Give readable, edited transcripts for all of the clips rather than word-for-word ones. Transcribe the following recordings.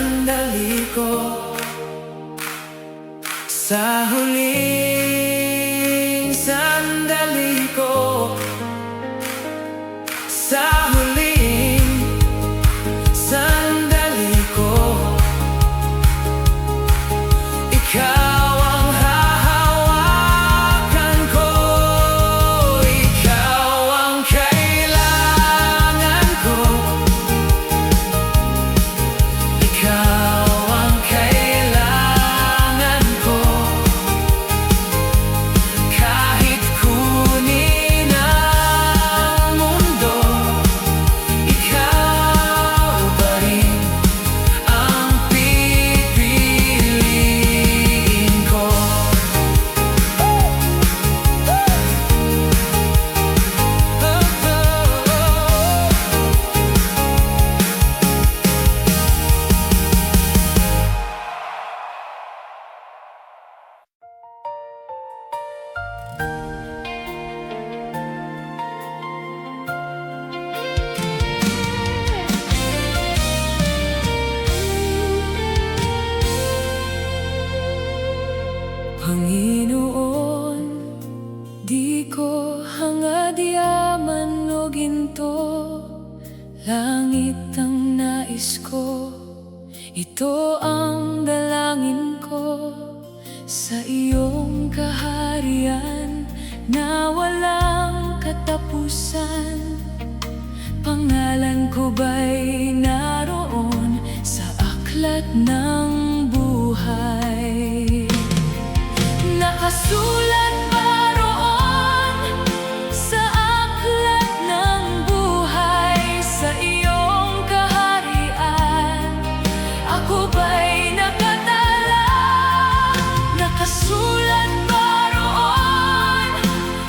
sandali ko, sa huling sandali ko, sa huling sandali ko, ikaw ang hahawakan ko, ikaw ang kailangan ko, ikaw ang kailangan ko. Kahit kunin ang mundo, ikaw pa rin ang pipiliin ko. Panginoon, di ko hangad yaman o ginto, langit ang nais ko, ito ang dalangin ko, sa iyong kaharian na walang katapusan. Pangalan ko ba'y naroon sa aklat ng buhay? Nakasulat ba roon sa aklat ng buhay, sa iyong kaharian? Ako ba'y nakatala? Nakasulat ba roon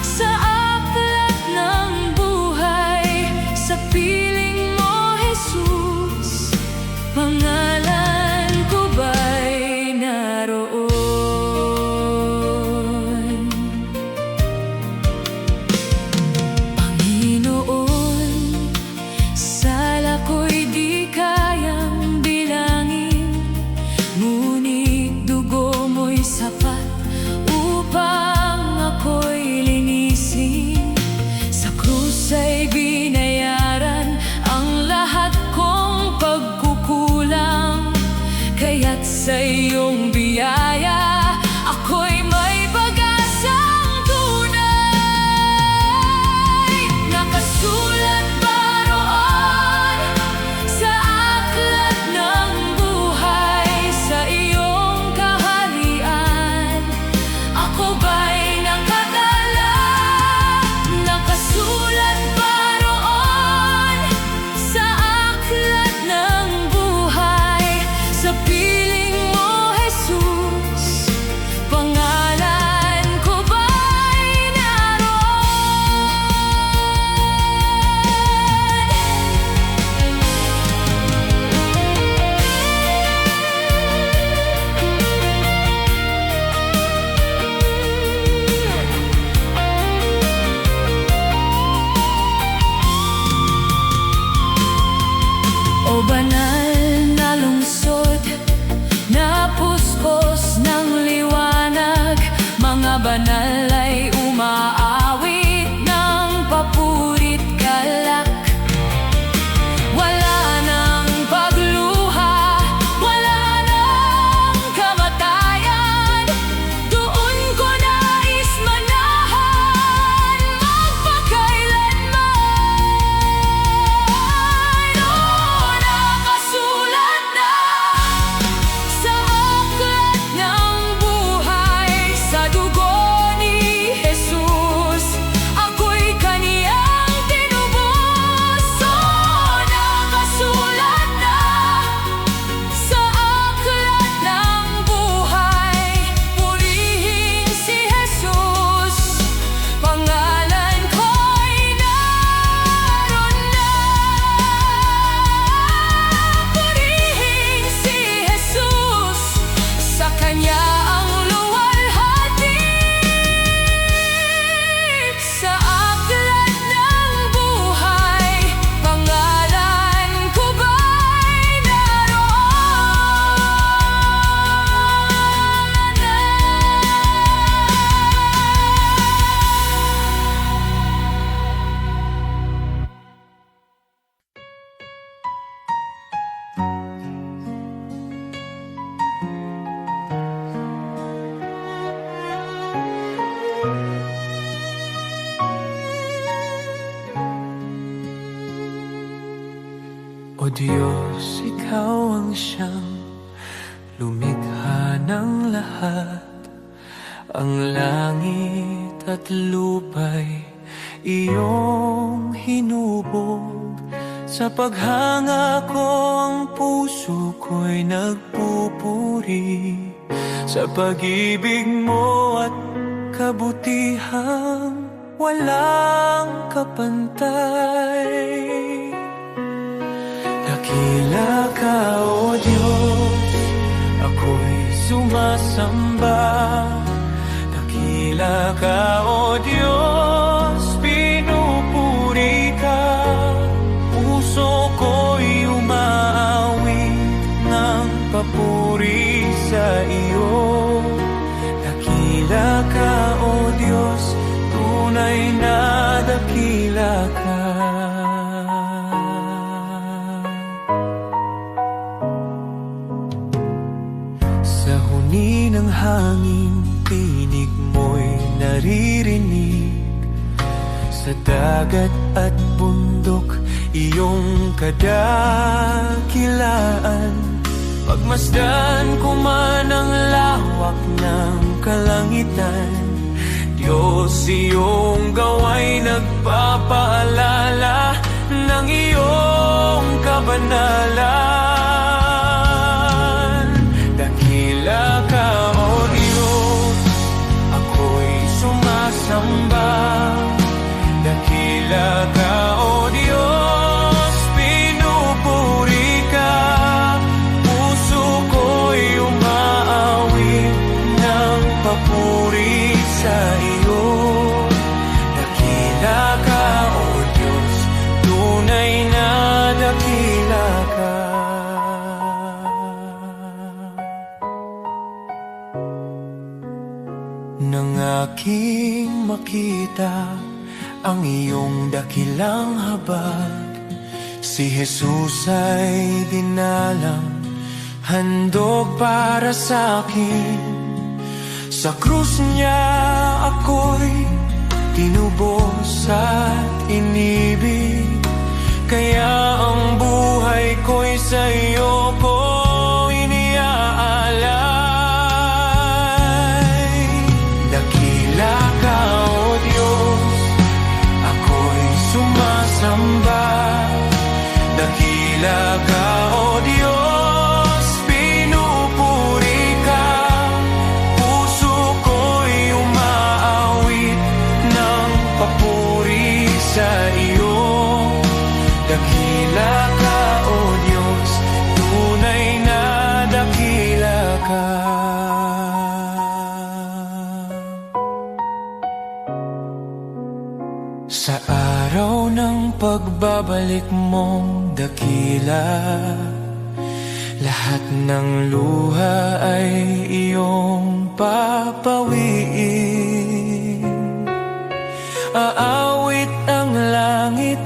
sa aklat ng buhay, sa piling mo, Jesus? Pangalan ko ba'y naroon? Sa iyong biyaya, ako'y may pag-asang tunay. Nakasulat ba roon sa aklat ng buhay, sa iyong kaharian? Ako ba'y nakatala? Nakasulat ba roon sa aklat ng buhay, sa piling Diyos, Ikaw ang siyang lumikha ng lahat. Ang langit at lupa'y iyong hinubog. Sa paghanga ko ang puso ko'y nagpupuri sa pag-ibig mo at kabutihang walang kapantay. Dakila ka, O Diyos, ako'y sumasamba. Dakila ka, O Diyos, pinupuri ka. Puso ko'y umaawit ng papuri sa iyo. Dakila ka, O Diyos, tunay na dakila ka. Sa huni ng hangin, tinig mo'y naririnig. Sa dagat at bundok, iyong kadakilaan. Pagmasdan ko man ang lawak ng kalangitan, Diyos, iyong gawa'y nagpapaalala ng iyong kabanalan. Dakila ka, O Diyos, ako'y sumasamba. Dakila ka, O Diyos, pinupuri ka. Puso ko'y umaawit ng papuri sa iyo. Dakila ka, O Diyos, tunay na dakila ka. Nang aking makita ang iyong dakilang habag, si Jesus ay dinalang, handog para sa akin. Sa krus niya ako'y tinubos at inibig, kaya ang buhay ko'y sa iyo ko iniaalay. Dakila ka, O Diyos, ako'y sumasamba. Dakila ka, O Diyos, pinupuri ka. Puso ko'y umaawit ng papuri sa iyo. Dakila ka, O Diyos, tunay na dakila ka. Sa araw ng pagbabalik mong dakila, lahat ng luha ay iyong papawiin. Aawit ang langit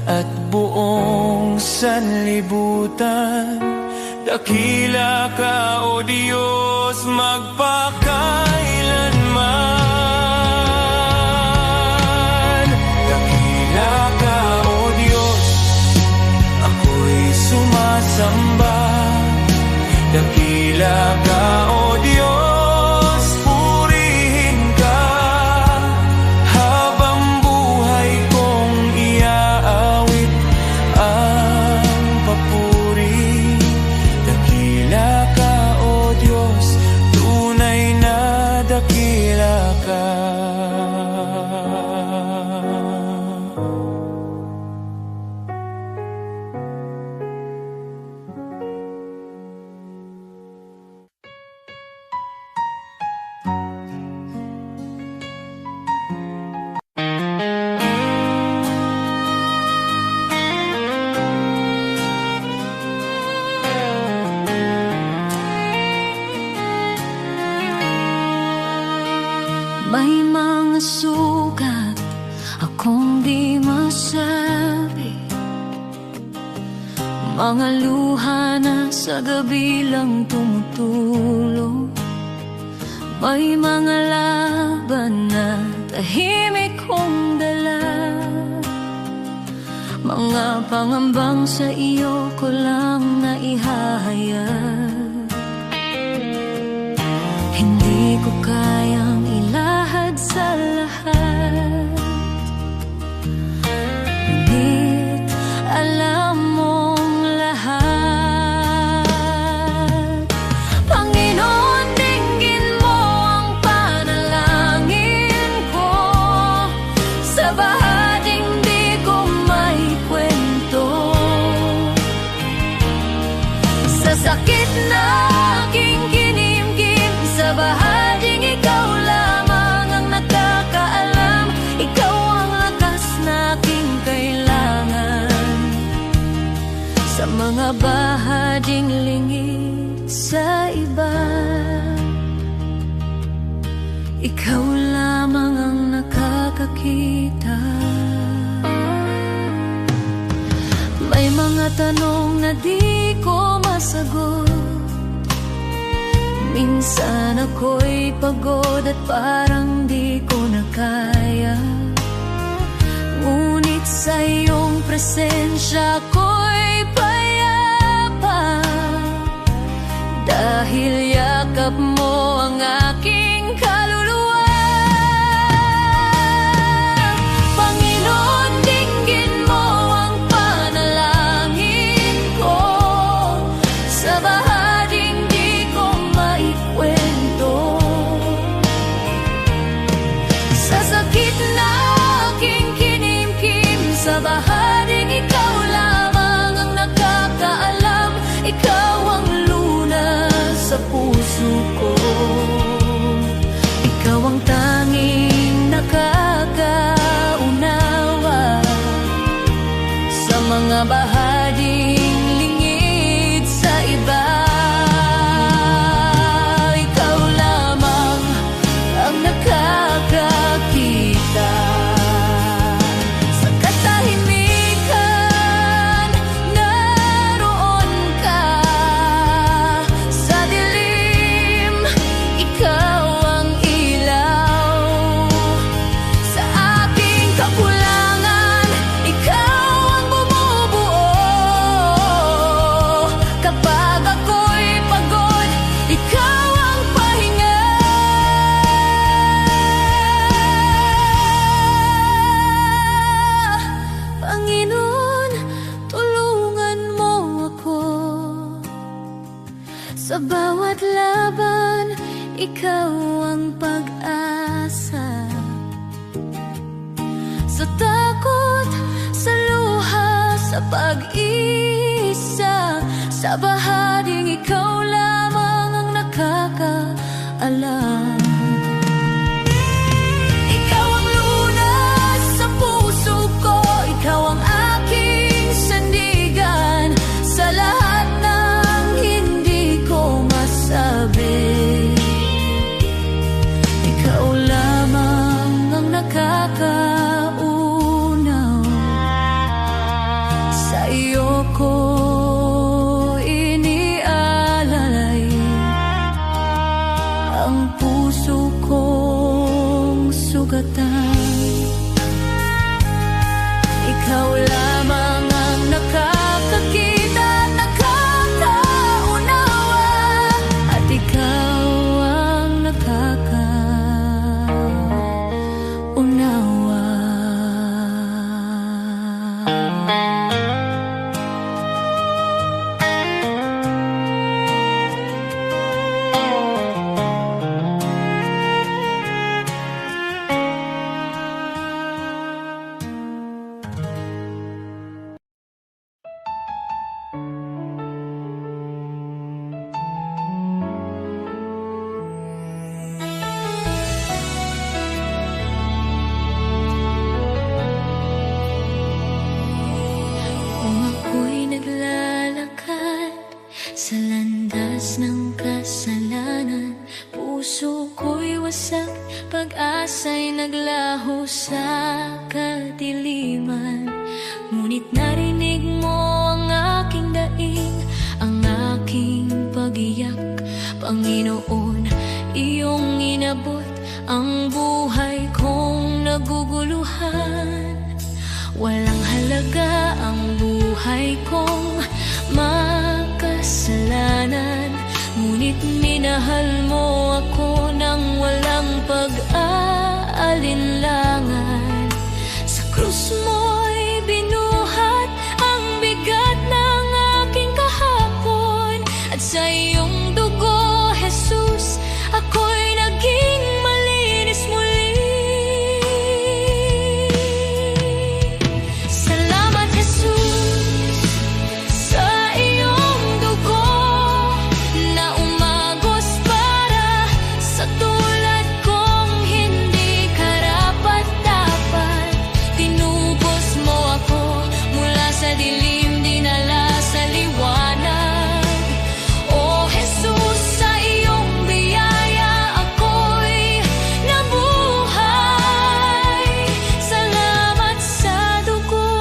at buong sanlibutan. Dakila ka, O Diyos, magpakailanman. Dakila ka, O Diyos, ako'y sumasamba. Dakila ka, O Diyos, purihin ka. Habang buhay kong iaawit ang papuri. Dakila ka, O Diyos, tunay na dakila ka. May mga sugat akong di masabi, mga luha na sa gabi lang tumutulong. May mga laban na tahimik kong dala, Mga pangambang sa iyo ko lang naihahayag. Hindi ko kayang ilahad sa lahat, ngunit alam mong lahat. Panginoon, dinggin mo ang panalangin ko sa bahaging di ko may kwento, sa sakit na aking kinimkim, sa bahaging ikaw lamang ang nakakaalam. Ikaw ang lakas na aking kailangan, sa mga bahaging lingid sa iba. Ikaw lamang ang nakakakita. May mga tanong na di ko masagot. Minsan ako'y pagod at parang di ko na kaya, ngunit sa iyong presensya ako'y payapa, dahil yakap mo ang aking kaluluwa. Panginoon, dinggin mo ang panalangin ko sa bahaging di ko maikwento, sa sakit na aking kinimkim, sa bahaging ikaw lamang ang nakakaalam. Ikaw ang lunas sa puso ko, ikaw ang tanging nakakaunawa sa mga bahaging lingid sa iba. Ikaw lamang ang nakakakita. Sa katahimikan, naroon ka. Sa dilim, ikaw ang ilaw. Sa aking kakulangan, ikaw ang bumubuo. Kapag ako'y pagod, ikaw ang pahinga. Panginoon, tulungan mo ako sa bawat laban. Ikaw ang pag-asa, sa takot, sa luha, sa pag-isa, sa bahaging ikaw lamang ang nakakaalam. Ikaw ang lunas sa puso ko, ikaw ang aking sandigan sa lahat ng hindi ko masabi. Ikaw lamang ang nakakaunaw, sa iyo ko inialalay ang puso kong sugatan. Ikaw lamang ang nakakakita at nakakaunawa, at ikaw ang nakakaunawa. Kung ako'y naglalakad sa landas ng kasalanan, puso ko'y wasak, pag-asa'y naglaho sa kadiliman. Ngunit narinig mo ang aking daing, ang aking pag-iyak. Panginoon, iyong inabot ang buhay kong naguguluhan. Walang halaga ang buhay kong makasalanan, ngunit minahal mo ako nang walang pag-aalinlangan. Sa krus mo'y binuhat ang bigat ng aking kahapon, at sa iyong dugo, Jesus, ako'y naging malinis muli. Salamat, Jesus, sa iyong dugo na umagos para sa tulad kong hindi karapat-dapat. Tinubos mo ako mula sa dilim, dinala sa liwanag. O Jesus, sa iyong biyaya ako'y nabuhay. Salamat sa dugo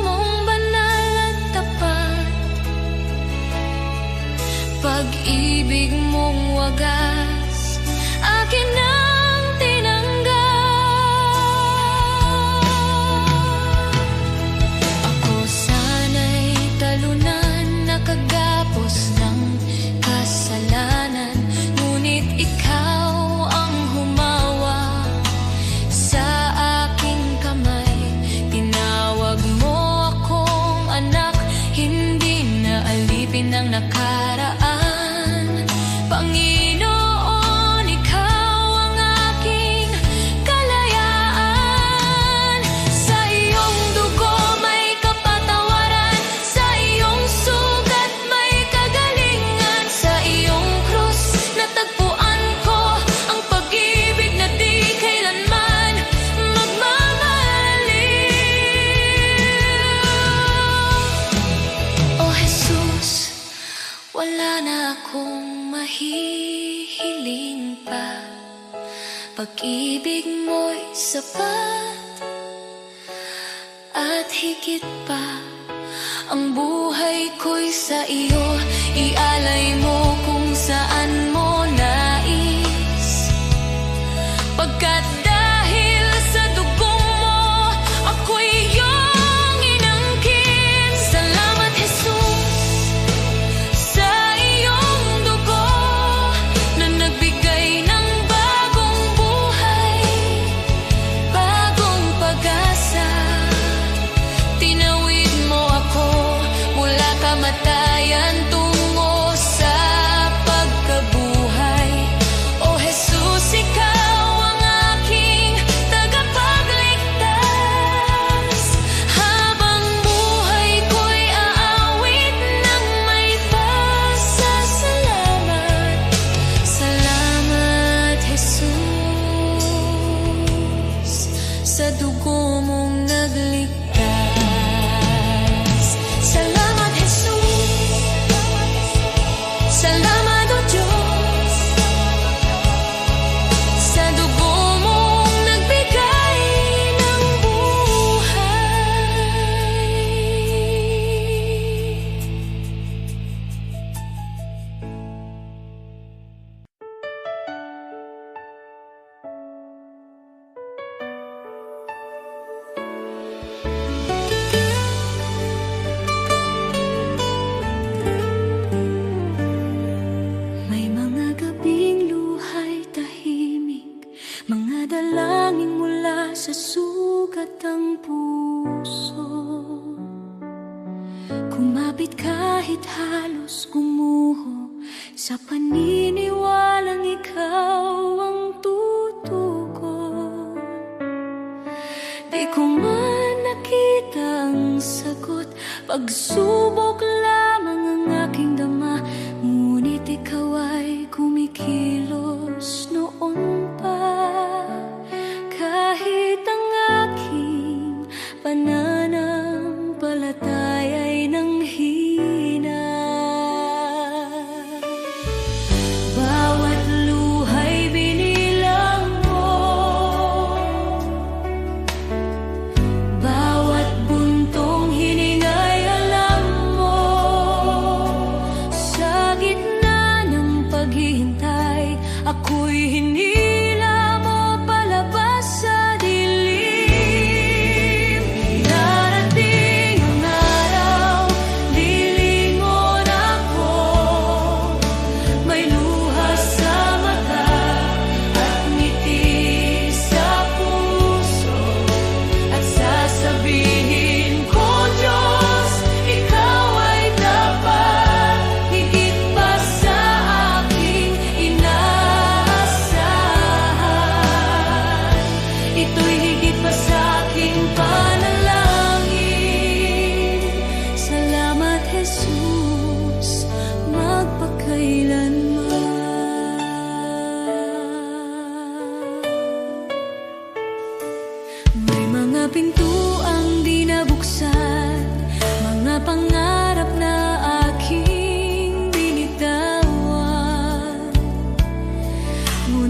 mong banal at tapat, pag-ibig mong wagas akin ang tinanggap. Ako sana'y talunan, nakagapos ng kasalanan, ngunit ikaw ang humawa sa aking kamay. Tinawag mo akong anak, hindi na alipin ng nakaraan. Panginoon, ikaw ang aking kalayaan. Sa iyong dugo may kapatawaran, sa iyong sugat may kagalingan. Sa iyong krus natagpuan ko ang pag-ibig na di kailanman magmamaliw. O Jesus, wala na akong mahihiling pa, pag-ibig mo'y sapat at higit pa. Ang buhay ko'y sa iyo, ialay mo kung saan mo nais. Pagkat dahil sa dugong mo, ako'y iyong inangkin. Salamat, Jesus, sa iyong dugo na nagbigay ng bagong buhay, bagong pag-asa. Tinawid mo ako mula kamatayan tungo sa pagkabuhay. O Jesus, ikaw ang aking tagapagligtas. Habang buhay ko'y aawit ng may pasasalamat. Salamat, Jesus, sa dugo mong nagligtas. Salamat, Jesus. Salamat, O Diyos, sa dugo mong nagbigay ng buhay. May mga gabing luhay tahimik, mga dalangin mula sa sugat ng puso. Kumapit kahit halos gumuho, sa paniniwalang ikaw ang tutugon. Di ko man nakita ang sagot, pagsubok lamang ang aking dama, ngunit ikaw ay kumikilos noon pa. Kahit ang aking pananampalataya ay nanghina, bawat luhay binilang mo, bawat buntong hiningay alam mo. Sa gitna ng paghihintay, ako'y hinila mo palabas sa dilim.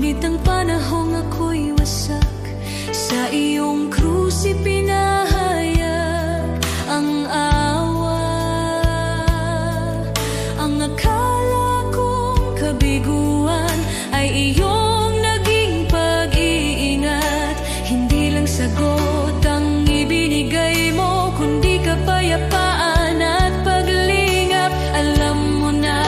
Ngunit ang panahong ako'y wasak, sa iyong krus ipinahayag ang awa. Ang akala kong kabiguan ay iyong naging pag-iingat. Hindi lang sagot ang ibinigay mo, kundi kapayapaan at paglingap. Alam mo na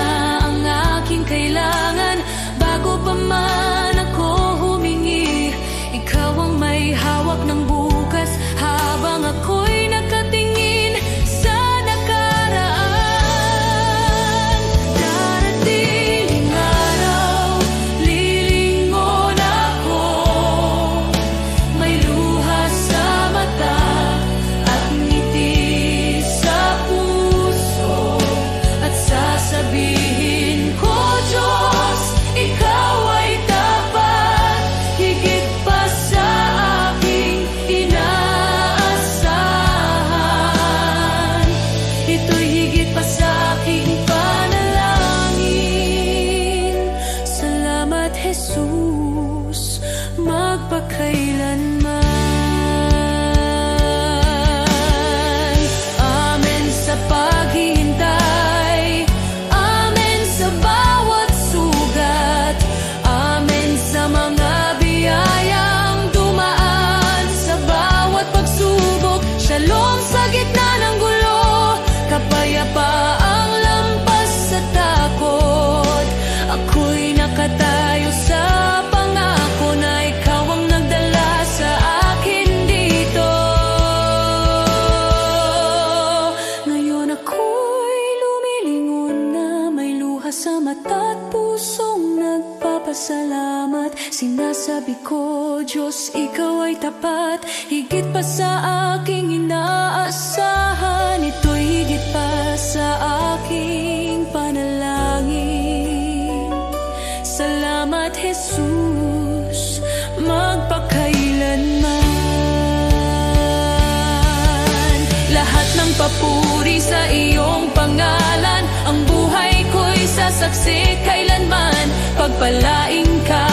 ang aking kailangan bago pa man ako humingi. Ikaw ang may hawak ng bukas habang ako'y nakatingin sa nakaraan. Darating araw, lilingon ako, may luha sa mata at ngiti sa puso, at sasabihin ko, Diyos, ikaw ay tapat, higit pa sa aking inaasahan. Ito'y higit pa sa aking panalangin. Salamat, Jesus, magpakailanman. Amen sa paghihintay, amen sa bawat sugat, amen sa mga biyayang dumaan sa bawat pagsubok. Shalom sa gitna ng gulo, kapayapaang lampas sa takot. Ako'y nakatayo sa pangako na ikaw ang nagdala sa akin dito. Ngayon ako'y lumilingon na may luha sa mata at pusong nagpapasalamat. Sinasabi ko, Diyos, ikaw ay tapat, higit pa sa aking inaasahan. Ito'y higit pa sa aking panalangin. Salamat, Jesus, magpakailanman. Lahat ng papuri sa iyong pangalan, ang buhay ko'y sasaksi kailanman. Pagpalaing ka,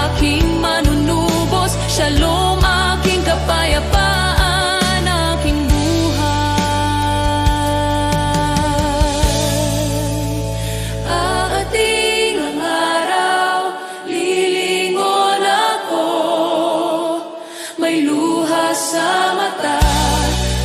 aking manunubos, shalom, aking kapayapaan, aking buhay. Aating ang araw, lilingon ako, may luha sa mata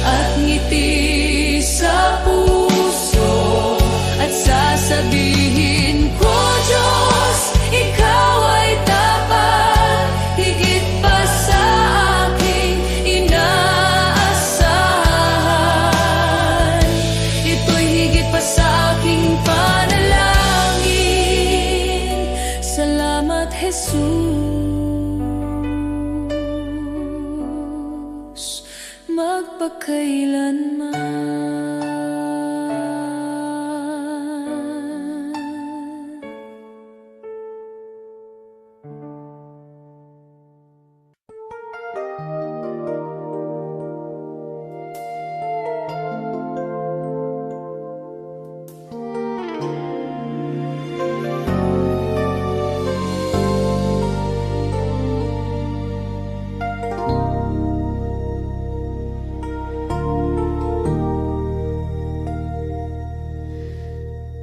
at ngiti sa puso, at sasabihin ko, Diyos, ikaw ay tapat, higit pa sa aking inaasahan. Ito'y higit pa sa aking panalangin. Salamat, Jesus, magpakailanman.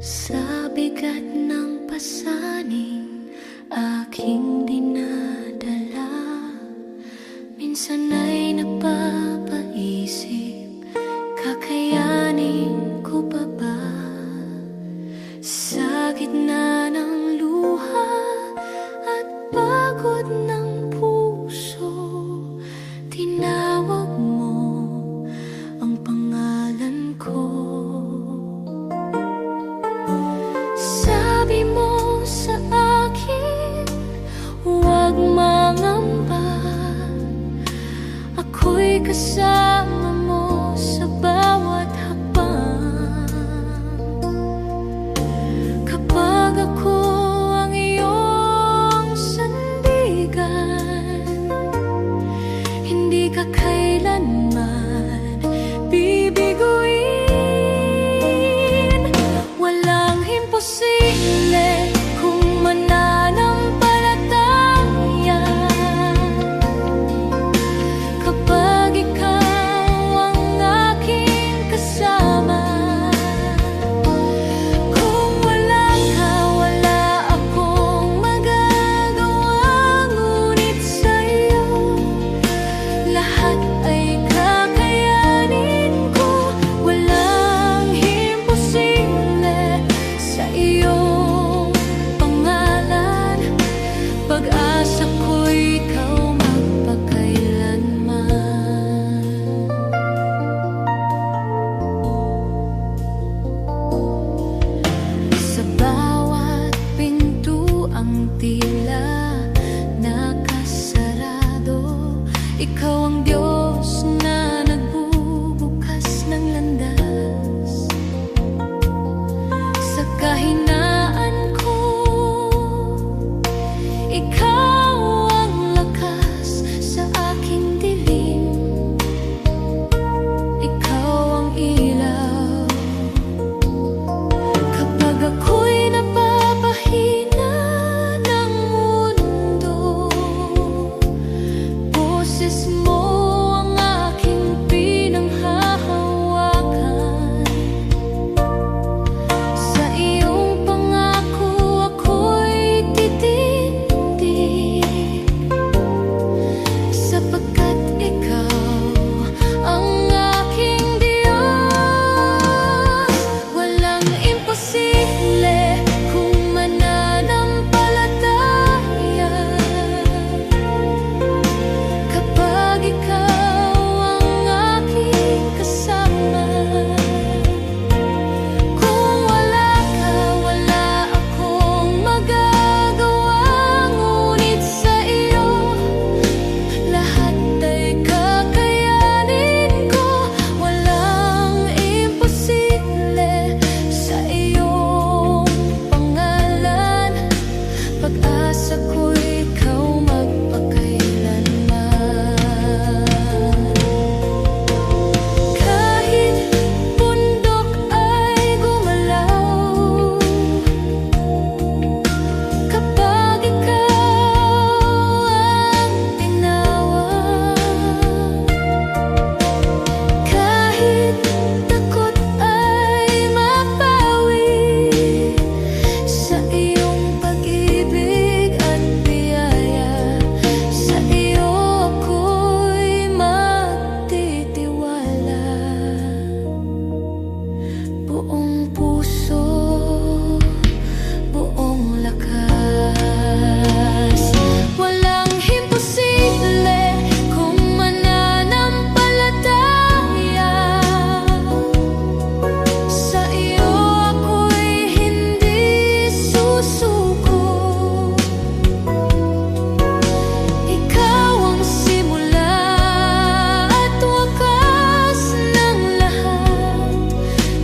Sa bigat ng pasaning aking dinadala, minsan ay napapaisip, kakayanin ko pa ba? Sa gitna ng luha at pagod ng puso, tinawag mo ang pangalan ko. Sabi mo sa akin, huwag mangamba, ako'y kasama mo sa bawat hakbang. Kapag ako ang iyong sandigan, ang tila nakasarado. Ikaw ang Diyos na nagbubukas ng landas. Sa kahinaan ko, ikaw ang lakas sa aking dilim. Ikaw ang ilaw kapag ako'y napapahina ng mundo. Boses mo ang aking pinanghahawakan. Sa iyong pangako ako'y titindig, sapagkat ikaw ang aking Diyos. Walang imposible kung mananampalataya, kapag ikaw ang aking kasama. Kung wala ka, wala akong magagawa, ngunit sa iyo lahat ay kakayanin ko. Walang imposible sa iyong pangalan. Pag-asa ko'y ikaw magpakailanman. Kahit bundok ay gumalaw, kapag ikaw ang tinawag. Kahit takot ay mapawi sa iyong pag-ibig at biyaya. Sa iyo ako'y magtitiwala. Buong puso, buong lakas. Walang imposible kung mananampalataya. Sa iyo ako'y hindi susuko. Ikaw ang simula at wakas ng lahat.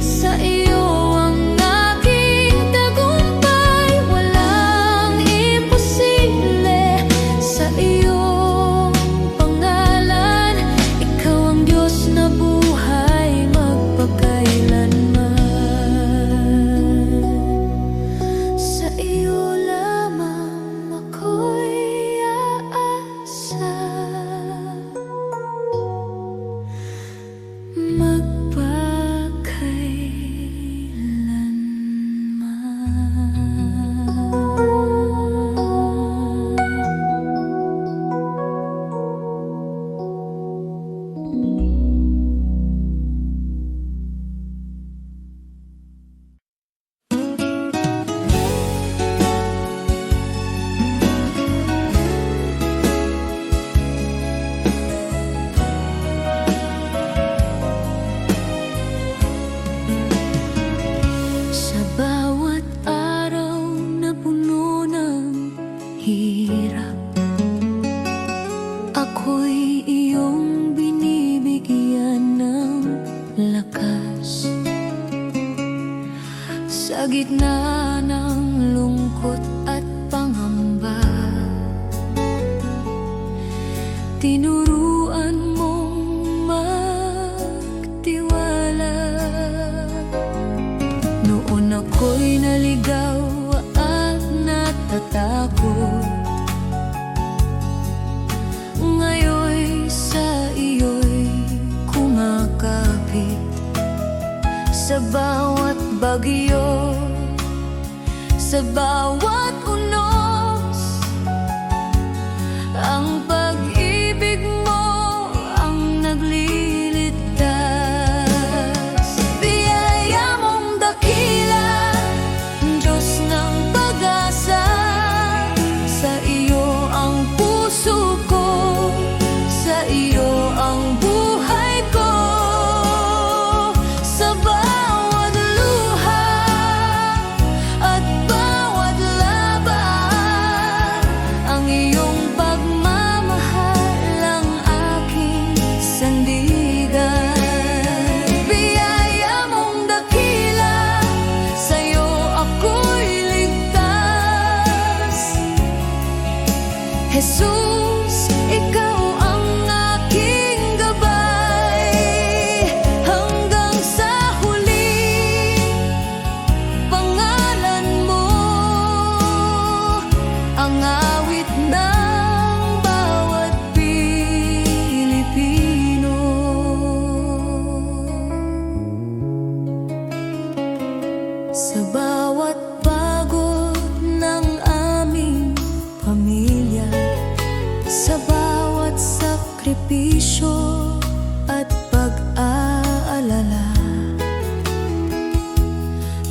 Sa iyo ang aking tagumpay. Walang imposible sa iyong pangalan. Ikaw ang Diyos na buhay magpakailanman. Sa iyo lamang ako'y aasa, sa bawat araw na puno ng hirap, ako'y iyong binibigyan ng lakas. Sa gitna ng lungkot at pangamba, tinuruan mong magtiwala. Noon ako'y naligaw at natatakot, ngayon sa iyo'y kumakapit. Sa bawat bagyo, sa bawat unos, ang pag-ibig mo ang nagliligtas. Biyaya mong dakila, Diyos ng pag-asa. Sa iyo ang puso ko, sa iyo ang buhay ko. Sa bawat luha at bawat lahat Jesus, ikaw ang aking gabay hanggang sa huli. Pangalan mo ang awit ng bawat Pilipino. Sa bawat pagod ng aming pamilya, sa bawat sakripisyo at pag-aalala,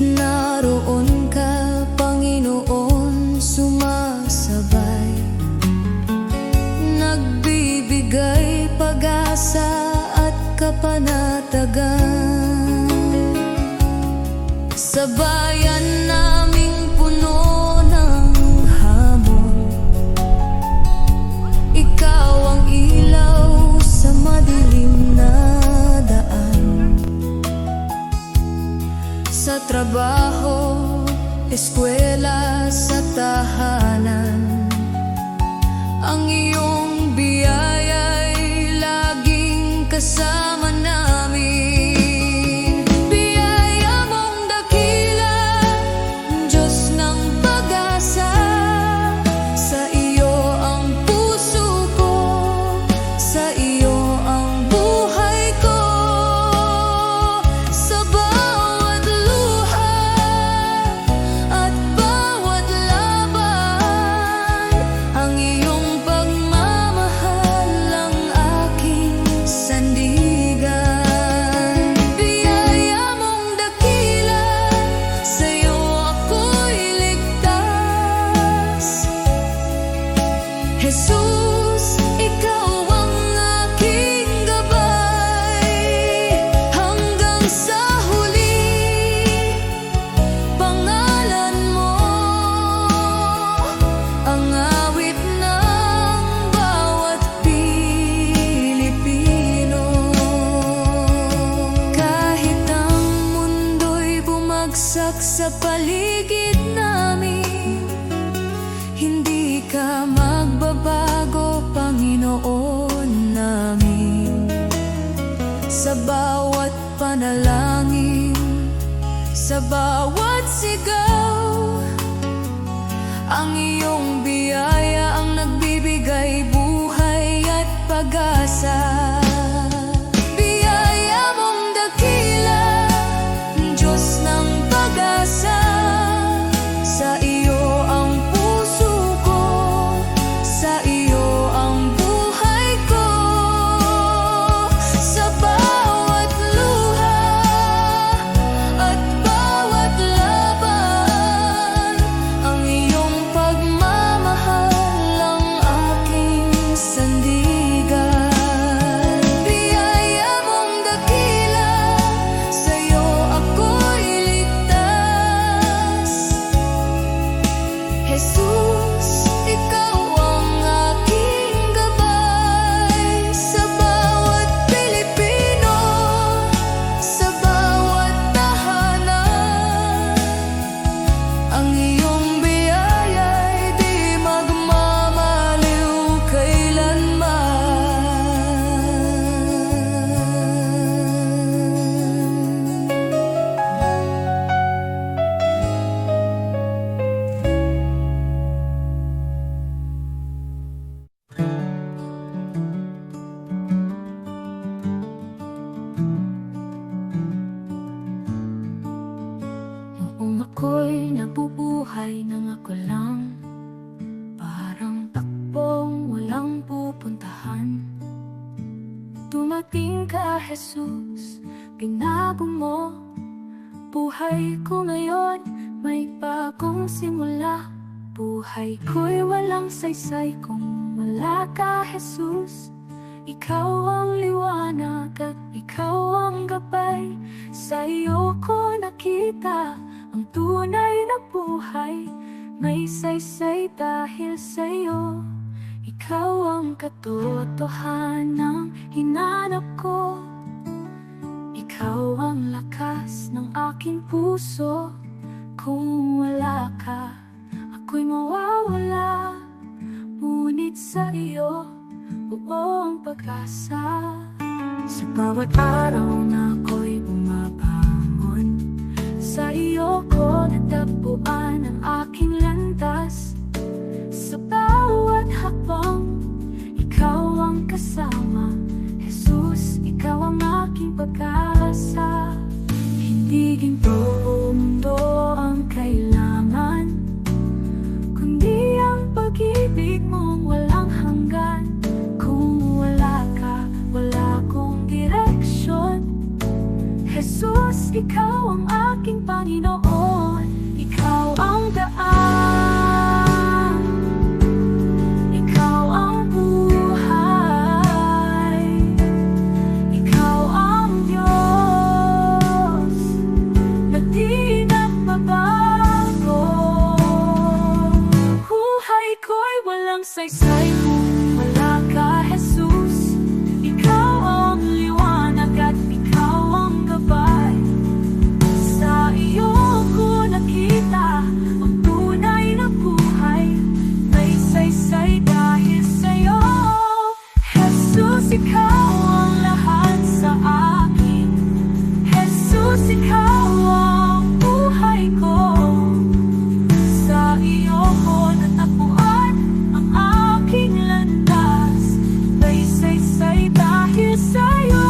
naroon ka, Panginoon, sumasabay, nagbibigay pag-asa at kapanatagan. Sa bayan naming puno ng hamon, ikaw ang ilaw sa madilim na daan. Sa trabaho, eskwela, sa tahanan, ang iyong biyaya'y laging kasama namin. Biyaya mong dakila, Diyos ng pag-asa, sa iyo ang puso ko, sa iyo ang buhay ko. Sa bawat luha at bawat laban, ang iyong pagmamahal ang aking sandigan. Biyaya mong dakila, sa iyo ako'y ligtas. Jesus, ikaw ang aking gabay hanggang sa huli. Pangalan mo ang awit ng bawat Pilipino. Kahit ang mundo'y bumagsak sa paligid namin, hindi ka magbabago, Panginoon namin. Sa bawat panalangin, sa bawat sigaw, ang iyong biyaya ang nagbibigay buhay at pag-asa. Biyaya mong dakila, Diyos ng pag-asa, sa iyo ang puso ko, sa iyo ang buhay ko. Sa bawat luha at bawat laban, ang iyong pagmamahal ang aking sandigan. Biyaya mong dakila, sa iyo ako'y ligtas. Jesus, ikaw ang aking gabay sa bawat Pilipino, sa bawat tahanan, ang iyong biyaya'y di magmamaliw kailanman. Noong ako'y nabubuhay nang ako lang, parang takbong walang pupuntahan, dumating ka, Jesus, binago mo buhay ko ngayon, may bagong simula. Buhay ko'y walang saysay kung wala ka, Jesus. Ikaw ang liwanag at ikaw ang gabay. Sa iyo ko nakita ang tunay na buhay. May saysay dahil sa iyo. Ikaw ang katotohanang hinanap ko. Ikaw ang lakas ng aking puso. Kung wala ka, ako'y mawawala. Ngunit sa iyo buong pag-asa. Sa bawat araw na ako'y bumabangon, sa iyo ko natagpuan ang aking landas. Sa bawat hakbang, ikaw ang kasama. Jesus, ikaw ang aking pag-asa. Hindi ginto o mundo ang kailangan, kundi ang pag-ibig mong walang hanggan. Kung wala ka, wala akong direksyon. Jesus, ikaw ang aking Panginoon. Ikaw ang daan, ikaw ang buhay, ikaw ang Diyos na di nagbabago. Buhay ko'y walang saysay kung wala ka, Jesus. Ikaw ang liwanag at ikaw ang gabay. Sa iyo ko nakita ang tunay na buhay. May saysay dahil sa'yo. Jesus, ikaw ang lahat sa akin. Jesus, ikaw ang buhay ko. Sa iyo ko natagpuan ang aking landas. May saysay dahil sa'yo.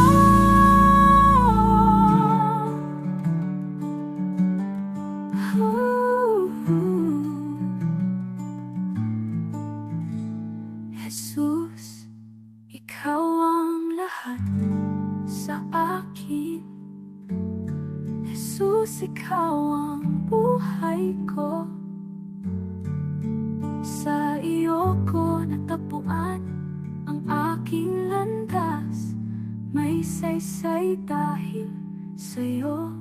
Jesus, ikaw ang lahat sa akin. Jesus, ikaw ang buhay ko. Sa iyo ko natagpuan ang aking landas. May saysay dahil sa'yo.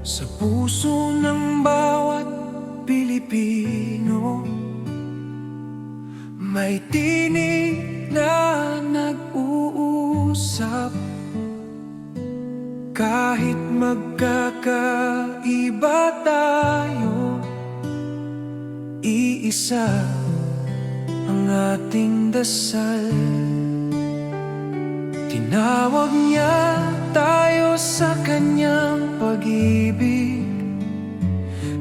Sa puso ng bawat Pilipino, may tinig na nag-uusap. Kahit magkakaiba tayo, iisa ang ating dasal. Tinawag niya tayo sa kanyang pag-ibig.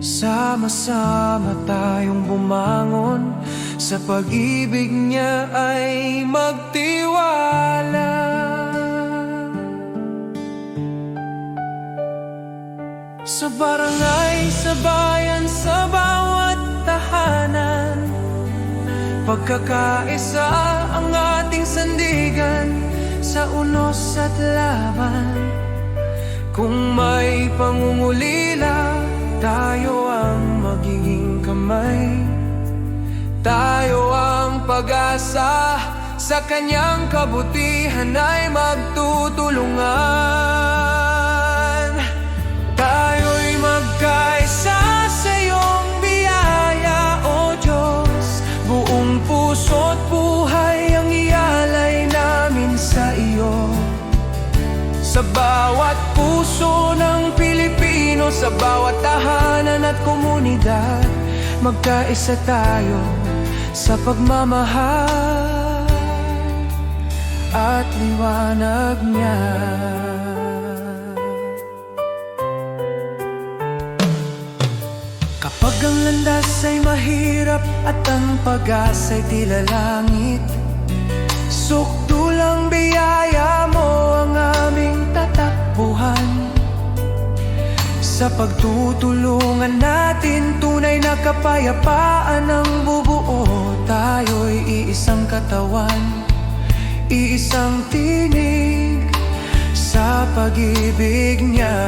Sama-sama tayong bumangon. Sa pag-ibig niya ay magtiwala. Sa barangay, sa bayan, sa bawat tahanan, pagkakaisa ang ating sandigan. Sa unos at laban, kung may pangungulila, tayo ang magiging kamay. Tayo ang pag-asa, sa kanyang kabutihan ay magtutulungan. Tayo'y magkaisa sa iyong biyaya, O Diyos. Buong puso't buhay ang ialay namin sa iyo. Sa bawat puso ng Pilipino, sa bawat tahanan at komunidad, magkaisa tayo sa pagmamahal at liwanag niya. Kapag ang landas ay mahirap at ang pag-asa'y tila langit, sukdulang biyaya mo ang aming tatakbuhan. Sa pagtutulungan natin, tunay na kapayapaan ang bubuo. Tayo'y iisang katawan, iisang tinig sa pag-ibig niya.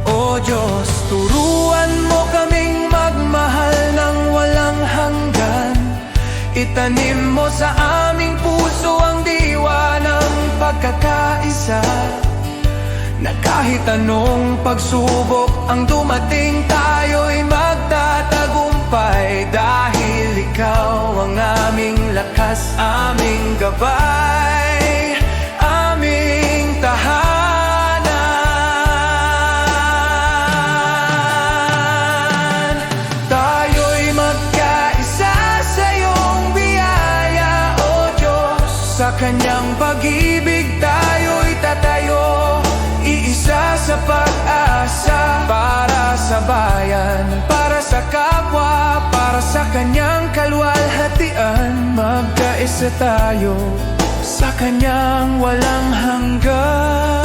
O Diyos, turuan mo kaming magmahal ng walang hanggan. Itanim mo sa aming puso ang diwa ng pagkakaisa, na kahit anong pagsubok ang dumating, tayo'y magtatagumpay. Dahil ikaw ang aming lakas, aming gabay, aming tahanan. Tayo'y magkaisa sa iyong biyaya, O Diyos. Sa kanyang pag-ibig tayo'y tatayo, iisa sa pag-asa, para sa bayan, para sa kapwa, para sa kanyang kaluwalhatian. Magkaisa tayo sa kanyang walang hanggan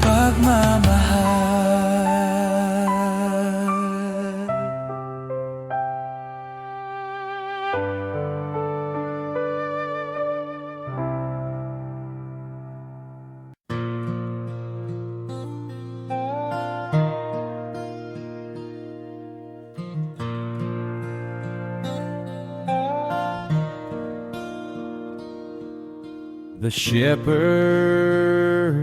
pagmamahal. The shepherd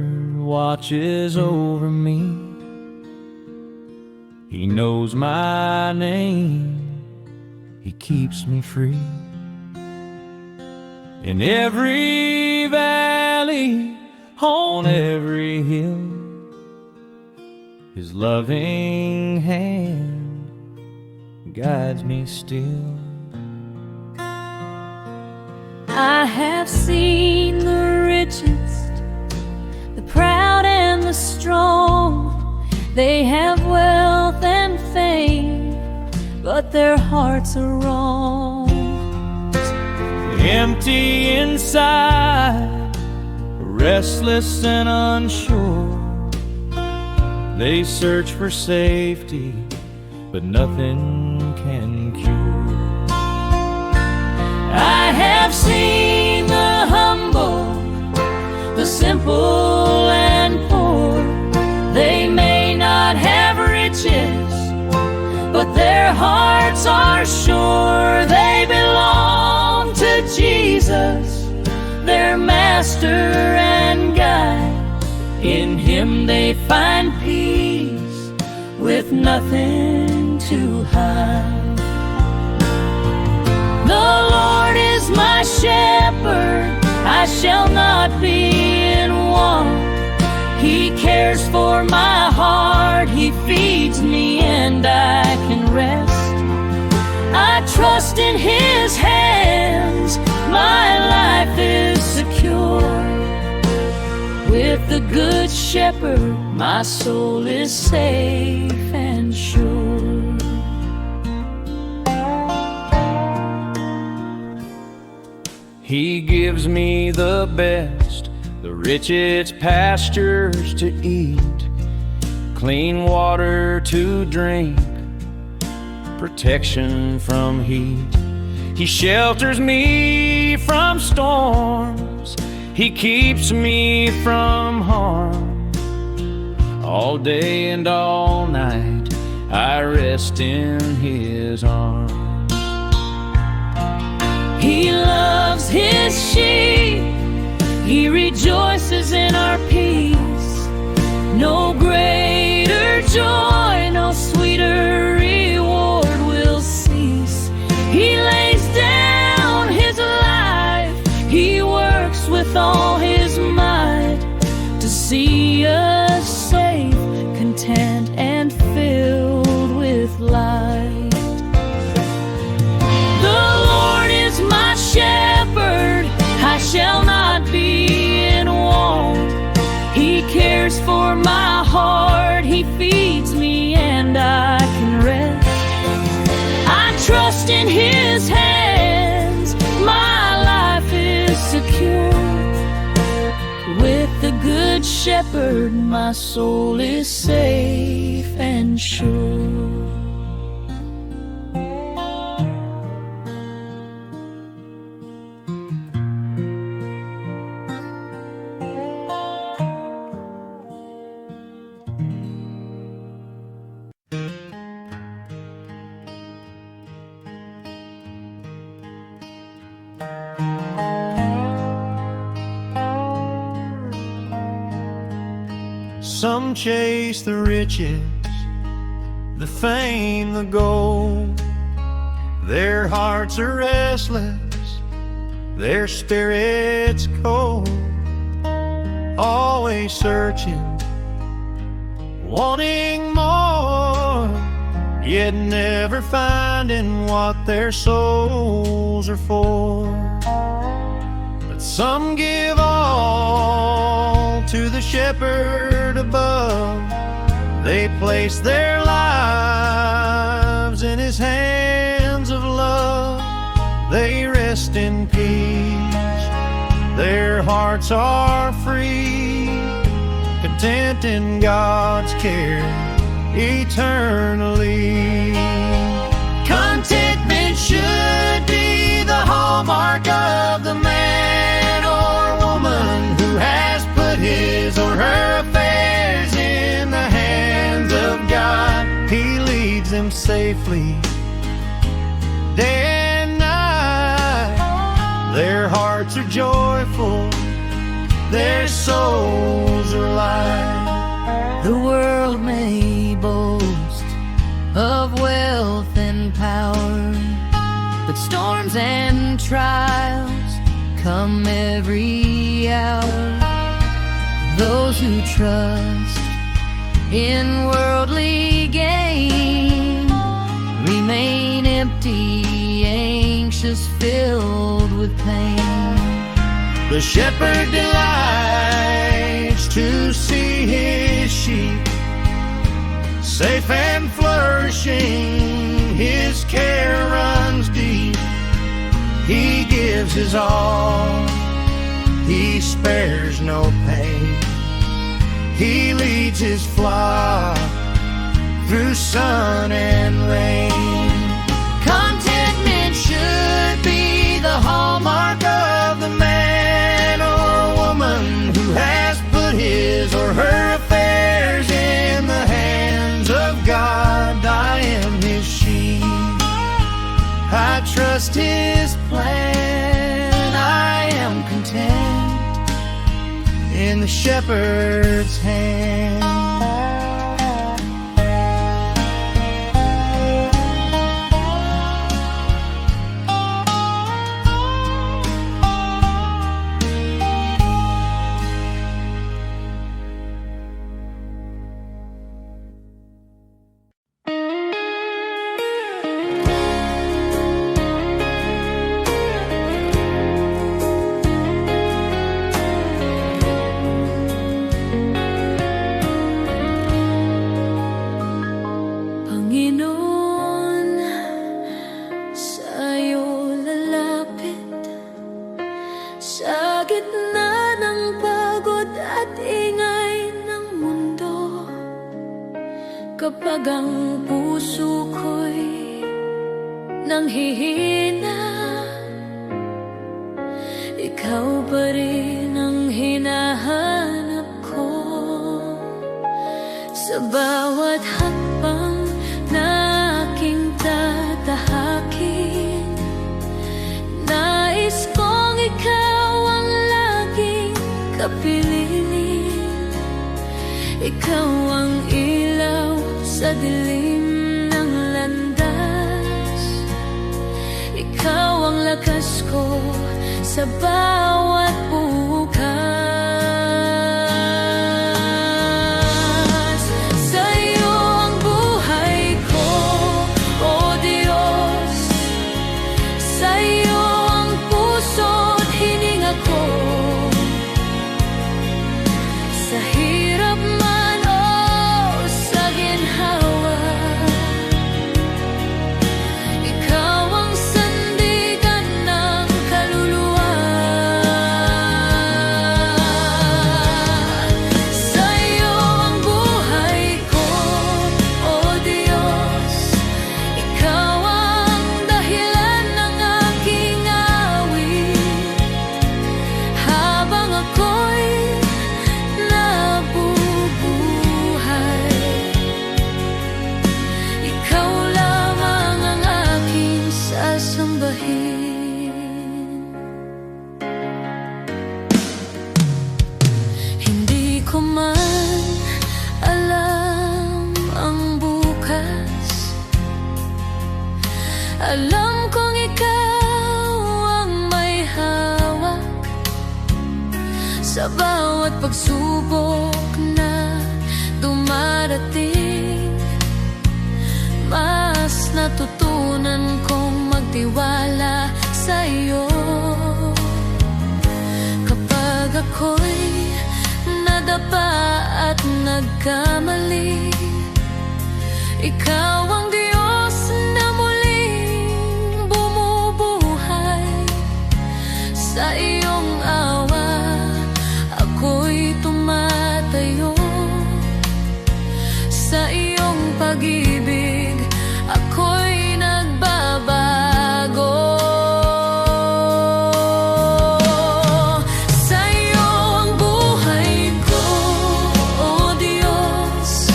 watches over me. He knows my name. He keeps me free. In every valley, on every hill, His loving hand guides me still. I have seen the richest, the proud and the strong. They have wealth and fame, but their hearts are wrong. Empty inside, restless and unsure. They search for safety, but nothing can cure. I have seen the humble, the simple and poor. They may not have riches, but their hearts are sure. They belong to Jesus, their master and guide. In Him they find peace with nothing to hide. The Lord is my shepherd, I shall not be in want. He cares for my heart, He feeds me and I can rest. I trust in His hands, my life is secure. With the Good Shepherd, my soul is safe and sure. He gives me the best, the richest pastures to eat, clean water to drink, protection from heat. He shelters me from storms, He keeps me from harm. All day and all night I rest in His arms. He loves His sheep, He rejoices in our peace. No greater joy, no sweeter reward will cease. He lays down His life, He works with all His might to see us safe, content and filled with light. My shepherd, I shall not be in want. He cares for my heart, He feeds me and I can rest. I trust in His hands, my life is secure. With the Good Shepherd, my soul is safe and sure. Some chase the riches, the fame, the gold. Their hearts are restless, their spirits cold. Always searching, wanting more, yet never finding what their souls are for. But some give all to the shepherd above. They place their lives in his hands of love. They rest in peace, their hearts are free, content in God's care eternally. Contentment should be the hallmark of the man or woman who has put his or her affairs in the hands of God. He leads them safely day and night. Their hearts are joyful, their souls are light. The world may boast of wealth and power, but storms and trials come every hour. Those who trust in worldly gain remain empty, anxious, filled with pain. The shepherd delights to see his sheep safe and flourishing. His care runs deep. He gives his all. He spares no pain. He leads his flock through sun and rain. Contentment should be the hallmark of the man or woman who has put his or her affairs in the hands of God. I am his sheep, I trust his plan. I am content in the shepherd's hand. Panginoon, sa'yo lalapit sa gitna ng pagod at ingay ng mundo. Kapag ang puso ko'y nanghihina, ikaw pa rin ang hinahanap ko. Sa bawat hakbang na aking tatahakin, nais kong ikaw ang laging kapiling. Ikaw ang ilaw sa dilim ng landas. Ikaw ang lakas ko sa bawat bukas. Sa'yo ang buhay ko, O Diyos. Sa'yo ang puso't hininga ko. Sa hirap man o sa ginhawa, ikaw ang sandigan ng kaluluwa. Alam kong ikaw ang may hawak sa bawat pagsubok na dumarating. Mas natutunan kong magtiwala sa iyo kapag ako'y nadapa at nagkamali. Ikaw ang Diyos na muling bumubuhay. Sa iyong awa ako'y tumatayo. Sa iyong pag-ibig ako'y nagbabago. Sa iyo ang buhay ko, O Diyos.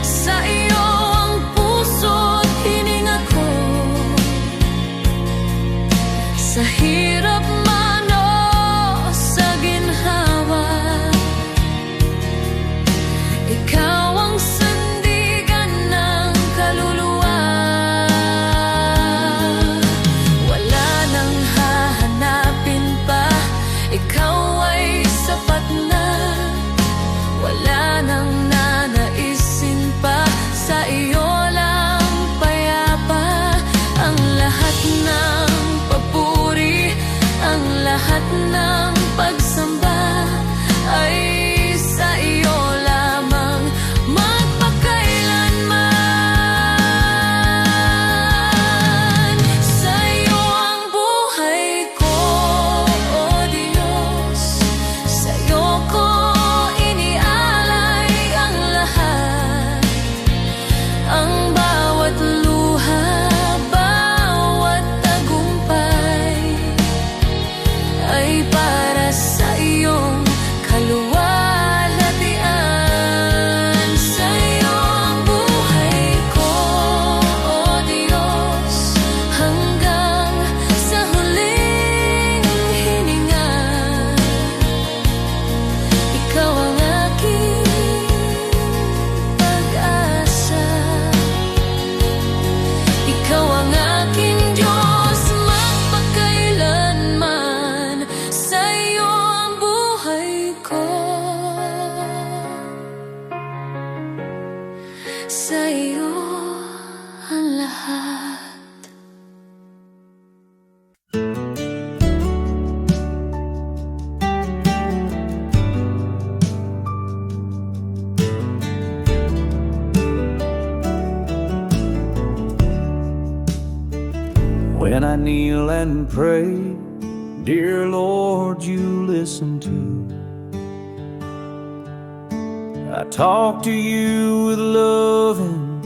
Sa iyo ang puso't hininga ko. Sa hirap man o sa ginhawa, ikaw ang sandigan ng kaluluwa. Wala nang hahanapin pa, ikaw ay sapat na. Wala nang nanaisin pa, sa iyo lang payapa. Ang lahat ng papuri, ang lahat ng pagsamba ay sa iyo lamang magpakailanman. Sa iyo ang buhay ko, O Diyos. Sa iyo ko inialay ang lahat. Ang bawat luha, bawat tagumpay ay para sa iyong kaluwalhatian. Sa iyo ang buhay ko, O Diyos, hanggang sa huling hininga. Ikaw ang aking pag-asa. Ikaw ang aking Diyos magpakailanman. Sa iyo ang buhay ko. Sa iyo ang lahat. When I kneel and pray, dear Lord, you listen too. I talk to you with love in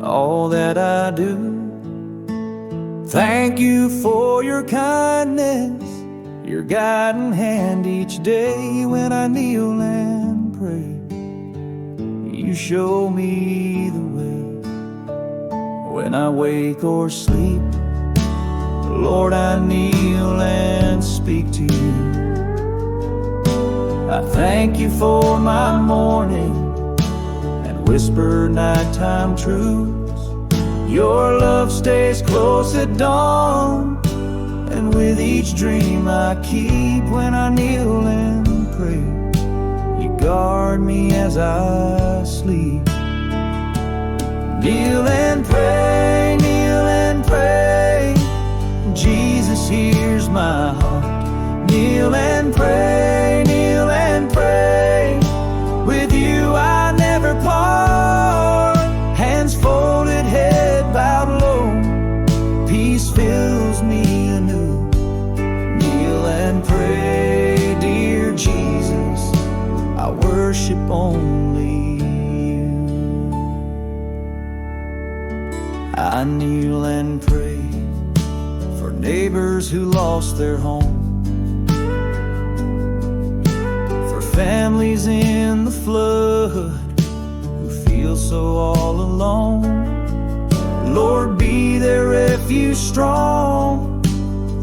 all that I do. Thank you for your kindness, your guiding hand each day. When I kneel and pray, you show me the way. When I wake or sleep, Lord, I kneel and speak to you. I thank you for my morning and whisper nighttime truths. Your love stays close at dawn, and with each dream I keep. When I kneel and pray, you guard me as I sleep. Kneel and pray, kneel and pray. Jesus hears my heart. Kneel and pray, kneel and pray. With you I never part. Hands folded, head bowed low. Peace fills me anew. Kneel and pray, dear Jesus. I worship only. I kneel and pray for neighbors who lost their home, for families in the flood who feel so all alone. Lord, be their refuge strong,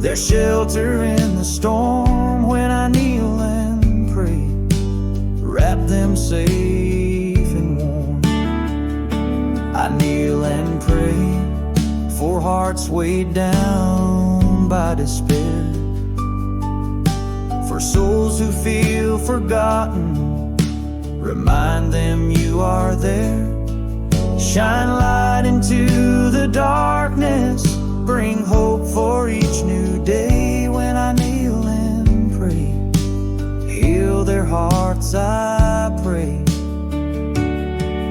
their shelter in the storm. When I kneel and pray, wrap them safe and warm. I kneel and pray for hearts weighed down by despair, for souls who feel forgotten, remind them you are there. Shine light into the darkness, bring hope for each new day. When I kneel and pray, heal their hearts, I pray.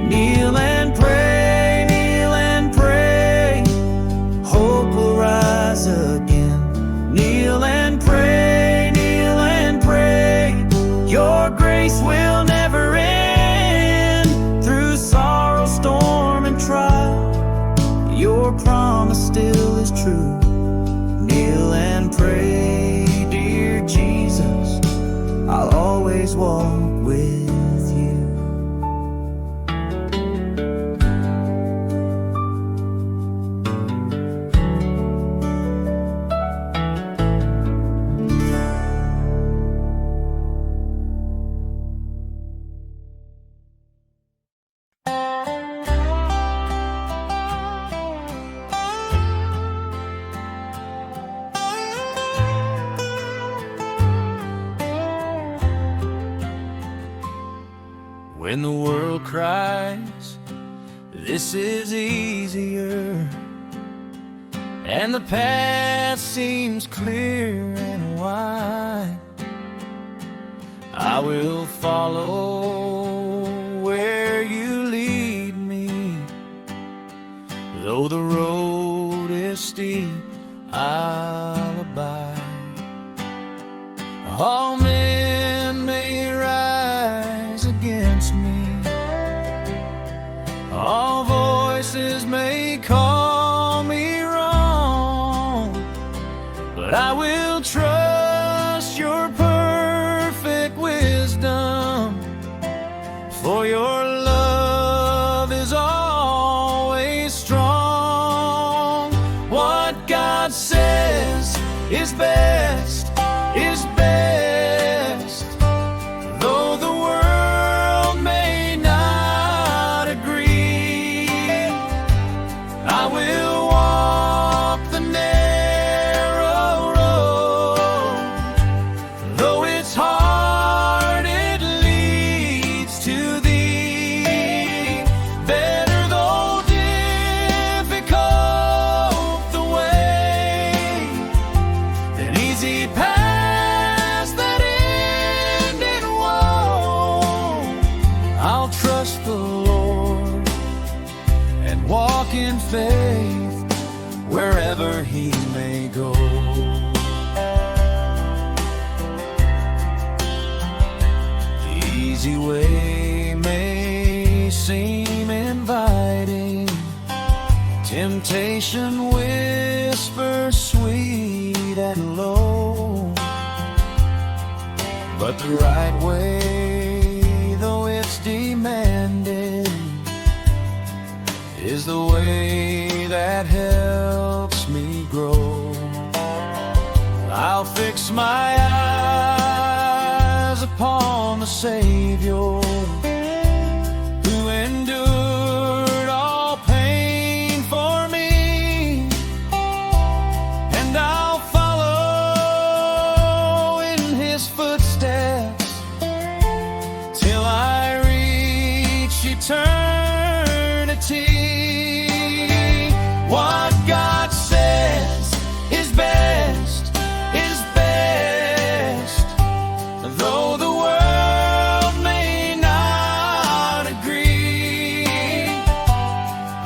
Kneel and pray, kneel and pray, hope will rise again. Kneel and pray, kneel and pray, your grace will never end. Through sorrow, storm, and trial, your promise still is true. Kneel and pray, dear Jesus, I'll always walk with you. When the world cries, this is easier, and the path seems clear and wide, I will follow where you lead me. Though the road is steep, I'll abide. All men may rise against me, all voices may call me wrong, but I will trust your perfect wisdom, for your love is always strong. What God says is best, is best, though the world may not agree. I will walk the narrow road, though it's hard, it leads to thee. Better though difficult the way, than easy paths that end in woe. I'll trust the Lord and walk in faith wherever He may go. The easy way may seem inviting, temptation whispers sweet and low, but the right way, though it's demanding, is the way that helps me grow. I'll fix my eyes upon the Savior, who endured all pain for me, and I'll follow in His footsteps till I reach eternity. What God says is best, is best, though the world may not agree.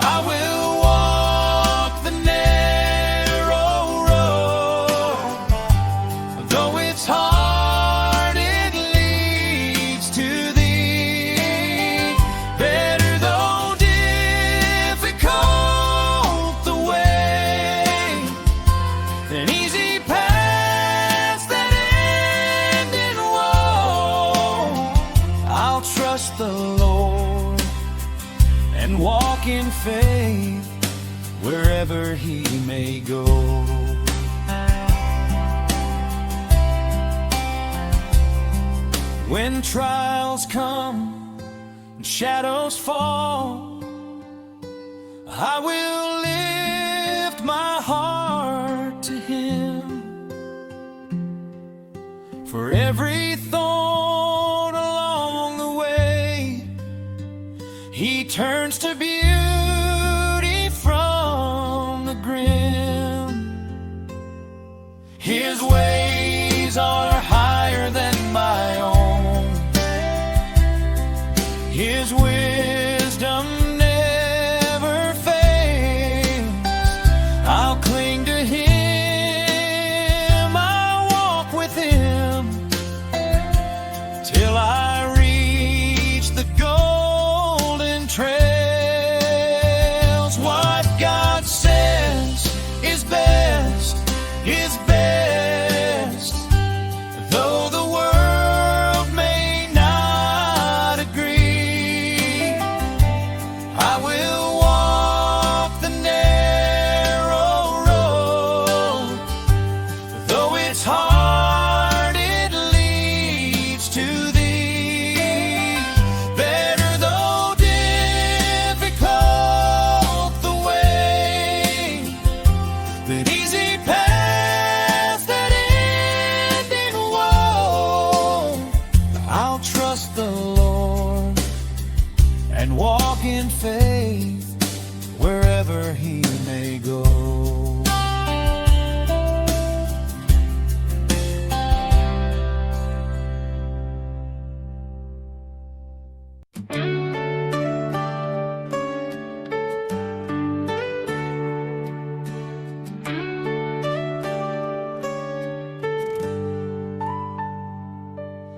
I will walk the narrow road, though it's hard, it leads to thee. Better though difficult the way, than easy paths that end in woe. I'll trust the Lord and walk in faith wherever He may go. When trials come and shadows fall, I will lift turns to beauty from the grim. His ways are higher than my own. His wisdom never fails. I'll cling to him, I'll walk with him till I reach the golden trails. What God says is best, is best, though the world may not agree. I will walk the narrow road, though it's hard, it leads to thee. Better though difficult the way, than easy paths that end in woe. I'll trust the Lord and walk in faith wherever he may go.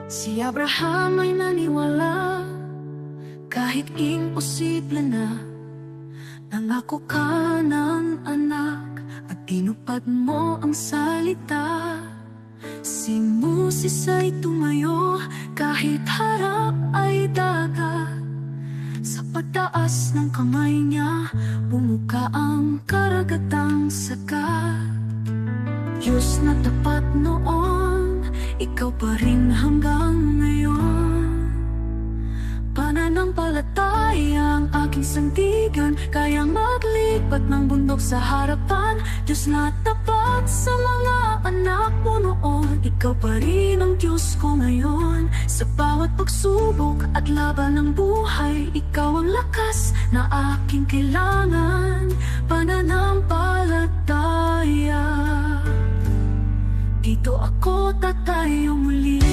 Si Abraham ay naniwala kahit imposible na. Nangako ka ng anak at tinupad mo ang salita. Si Moses ay tumayo kahit harap ay dagat. Sa pagtaas ng kamay niya, bumuka ang karagatang sagat. Diyos na tapat noon, ikaw pa rin hanggang ngayon. Pananampalataya ang aking sandigan, kayang maglipat ng bundok sa harapan. Diyos na tapat sa mga anak mo noon, ikaw pa rin ang Diyos ko ngayon. Sa bawat pagsubok at laban ng buhay, ikaw ang lakas na aking kailangan. Pananampalataya, dito ako tatayo muli.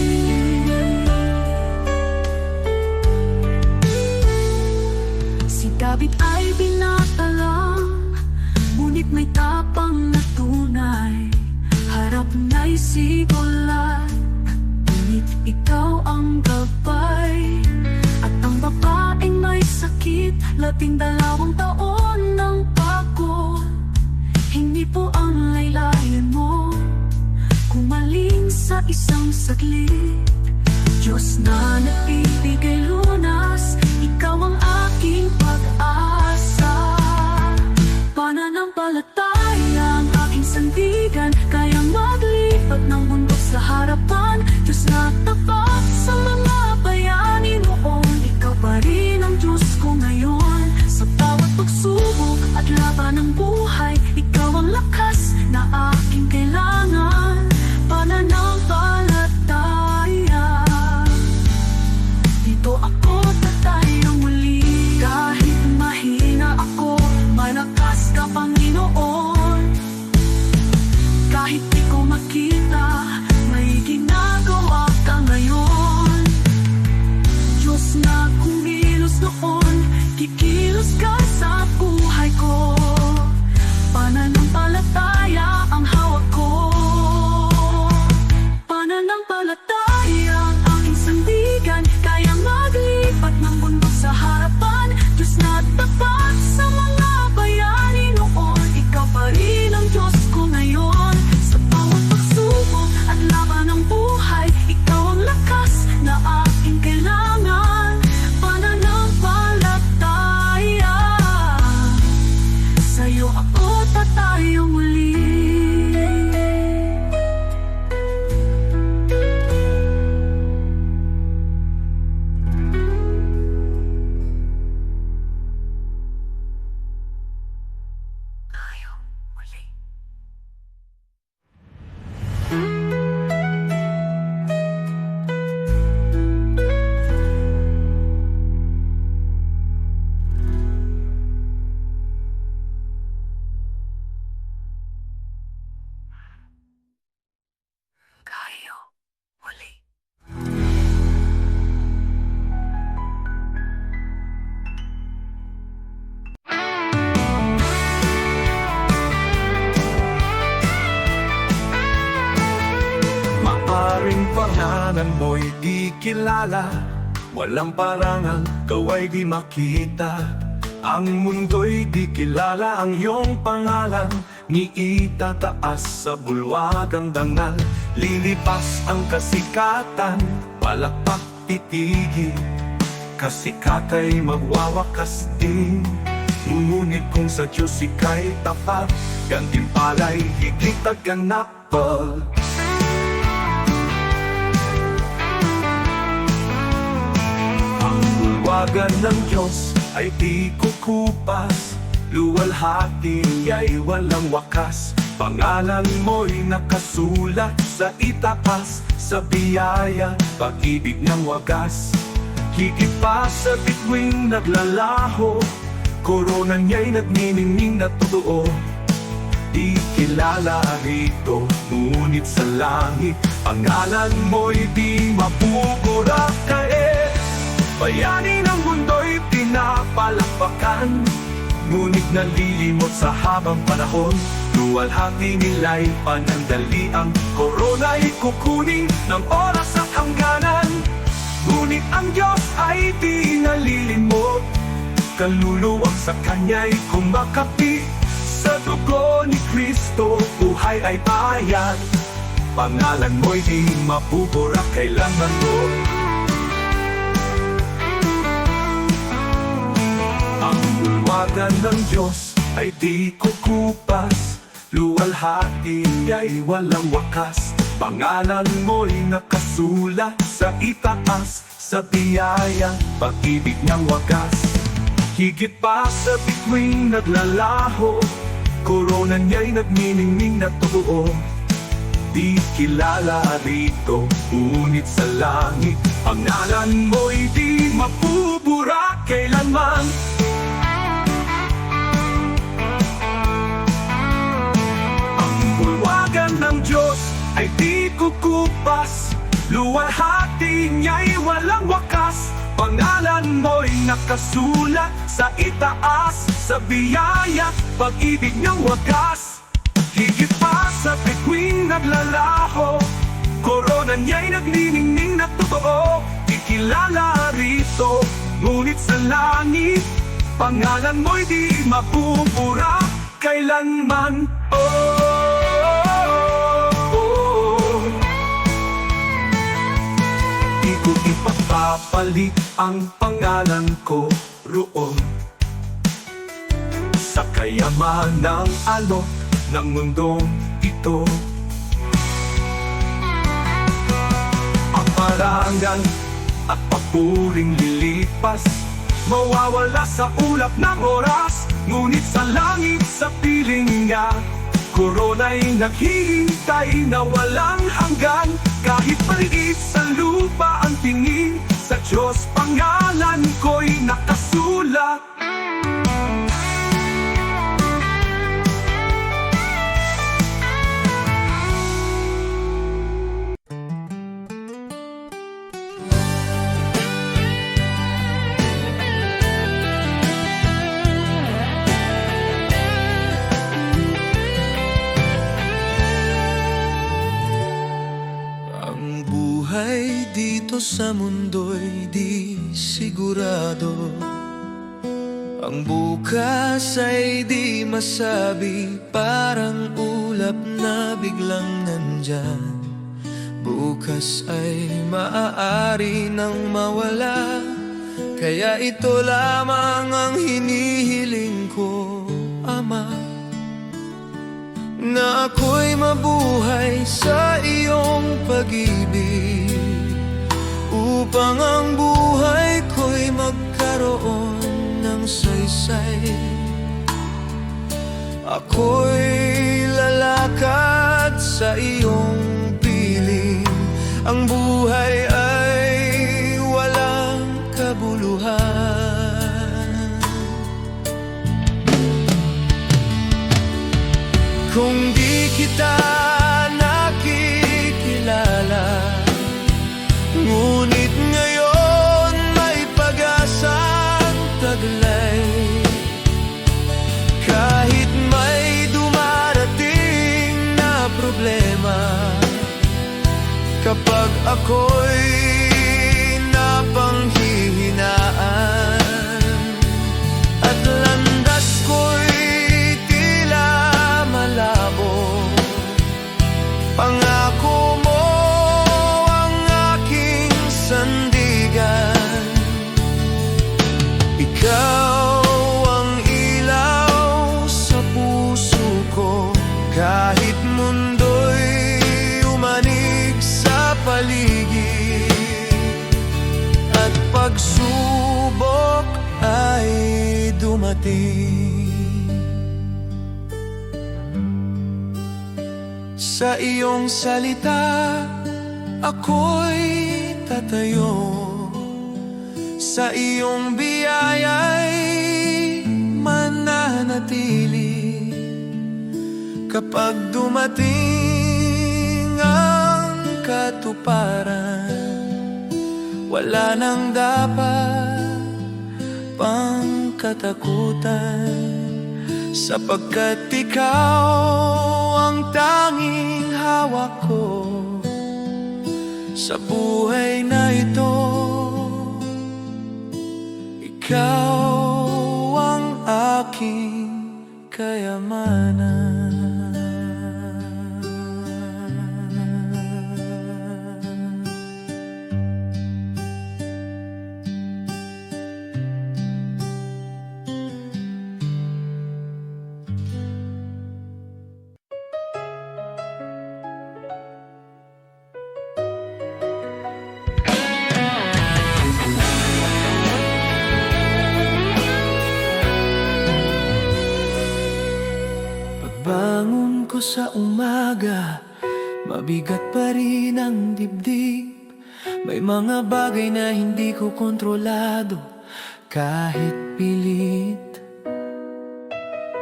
Si David ay binata lang, ngunit may tapang na tunay. Harap na'y sigulat, ngunit ikaw ang gabay. At ang babaeng may sakit, 12 taon ng pagod. Hindi po ang laylayan mo kumaling sa isang saglit. Diyos na nagbibigay lunas, ikaw ang aking pag-asa. Pananampalataya ang aking sandigan, kayang maglipat ng bundok sa harapan. Diyos na tapat sa mga bayani noon, ikaw pa rin ang Diyos ko ngayon. Sa bawat pagsubok at laban ng buhay, ikaw ang lakas na aking kailangan. Pananampalataya, dito ako tatayo muli. Kahit mahina ako, malakas ka Panginoon. Kahit di ko makita, may ginagawa pangalan mo'y di kilala, walang parangal, kaway di makita. Ang mundo'y di kilala ang iyong pangalan, ni itataas sa bulwagang dangal. Lilipas ang kasikatan, palakpak titigil, kasikatay magwawakas din. Ngunit kung sa Diyos ika'y tapat, gantimpala'y higit at ganapal. Ang bulwagan ng Diyos ay di kukupas, luwalhati ay walang wakas. Pangalan mo'y nakasulat sa itaas, sa biyaya, pag-ibig ng wagas. Higit pa sa bituing naglalaho, korona niya'y nagniningning na totoo. Di kilala rito, ngunit sa langit, pangalan mo'y di mapupurakain. Bayani ng mundo'y pinapalakpakan, ngunit nalilimot sa habang panahon. Luwalhati nila'y panandali, ang korona'y kukunin ng oras at hangganan. Ngunit ang Diyos ay di nalilimot, kaluluwang sa Kanya'y kumakapi. Sa dugo ni Kristo, buhay ay bayan. Pangalan mo'y di mapupura kailanman mo. Ang bulwagan ng Diyos ay di kukupas, luwalhati ay walang wakas. Pangalan mo'y nakasulat sa itaas, sa biyaya, pag-ibig ng wagas. Higit pa sa bituing naglalaho, korona niya'y nagniningning na totoo. Di kilala rito, ngunit sa langit, pangalan mo'y di mapupura kailanman. Ang bulwagan ng Diyos ay di kukupas, luwalhati niya'y walang wakas. Pangalan mo'y nakasulat sa itaas, sa biyaya, pag-ibig ng wagas. Higit pa sa bituing naglalaho, korona niya'y nagniningning na totoo. Di kilala rito, ngunit sa langit, pangalan mo'y di mapupura kailanman. Di ko ipapapalit ang pangalan ko roon sa kayamanang alok ng mundong ito. Ang parangal at papuring lilipas, mawawala sa ulap ng oras. Ngunit sa langit, sa piling niya, korona'y naghihintay na walang hanggan. Kahit maliit sa lupa ang tingin, sa Diyos pangalan ko'y nakasulat. Dito sa mundo'y di sigurado, ang bukas ay di masabi, parang ulap na biglang nandyan. Bukas ay maaari nang mawala, kaya ito lamang ang hinihiling ko, Ama, na ako'y mabuhay sa iyong pag-ibig, upang ang buhay ko'y magkaroon ng saysay. Ako'y lalakad sa iyong piling, ang buhay ay walang kabuluhan. Kung di kita nakikilala, ngunit ngayon may pag-asang taglay. Kahit may dumarating na problema, kapag Kahit mundo'y umanig sa paligid at pagsubok ay dumating, sa iyong salita ako'y tatayo, sa iyong biyaya'y mananatili. Kapag dumating ang katuparan, wala nang dapat pang katakutan, sapagkat ikaw ang tanging hawak ko sa buhay na ito. Ikaw ang aking kayamanan. Bangon ko sa umaga, mabigat pa rin ang dibdib. May mga bagay na hindi ko kontrolado kahit pilit.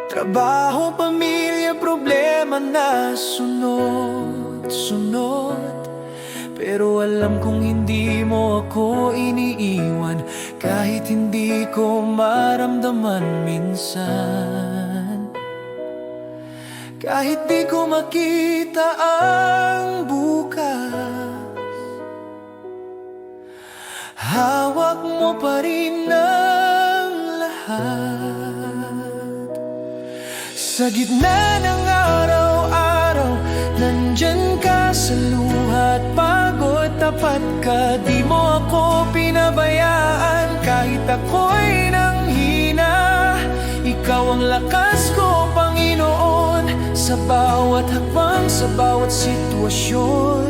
Trabaho, pamilya, problema na sunod-sunod. Pero alam kong hindi mo ako iniiwan, kahit hindi ko maramdaman minsan. Kahit di ko makita ang bukas, hawak mo pa rin ang lahat. Sa gitna ng araw-araw, nandyan ka sa luhat. Pagod, tapat ka, di mo ako pinabayaan. Kahit ako'y nanghina, ikaw ang lakas ko, Panginoon. Sa bawat hakbang, sa bawat sitwasyon,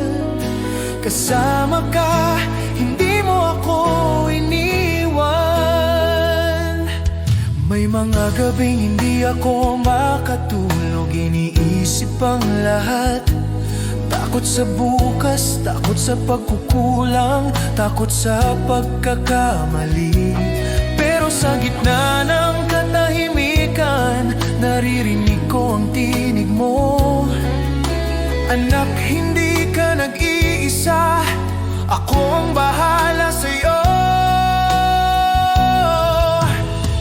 kasama ka, hindi mo ako iniwan. May mga gabing hindi ako makatulog, iniisip ang lahat. Takot sa bukas, takot sa pagkukulang, takot sa pagkakamali. Pero sa gitna ng katahimikan, naririnig ko ang tinig mo. Anak, hindi ka nag-iisa, ako ang bahala sa'yo.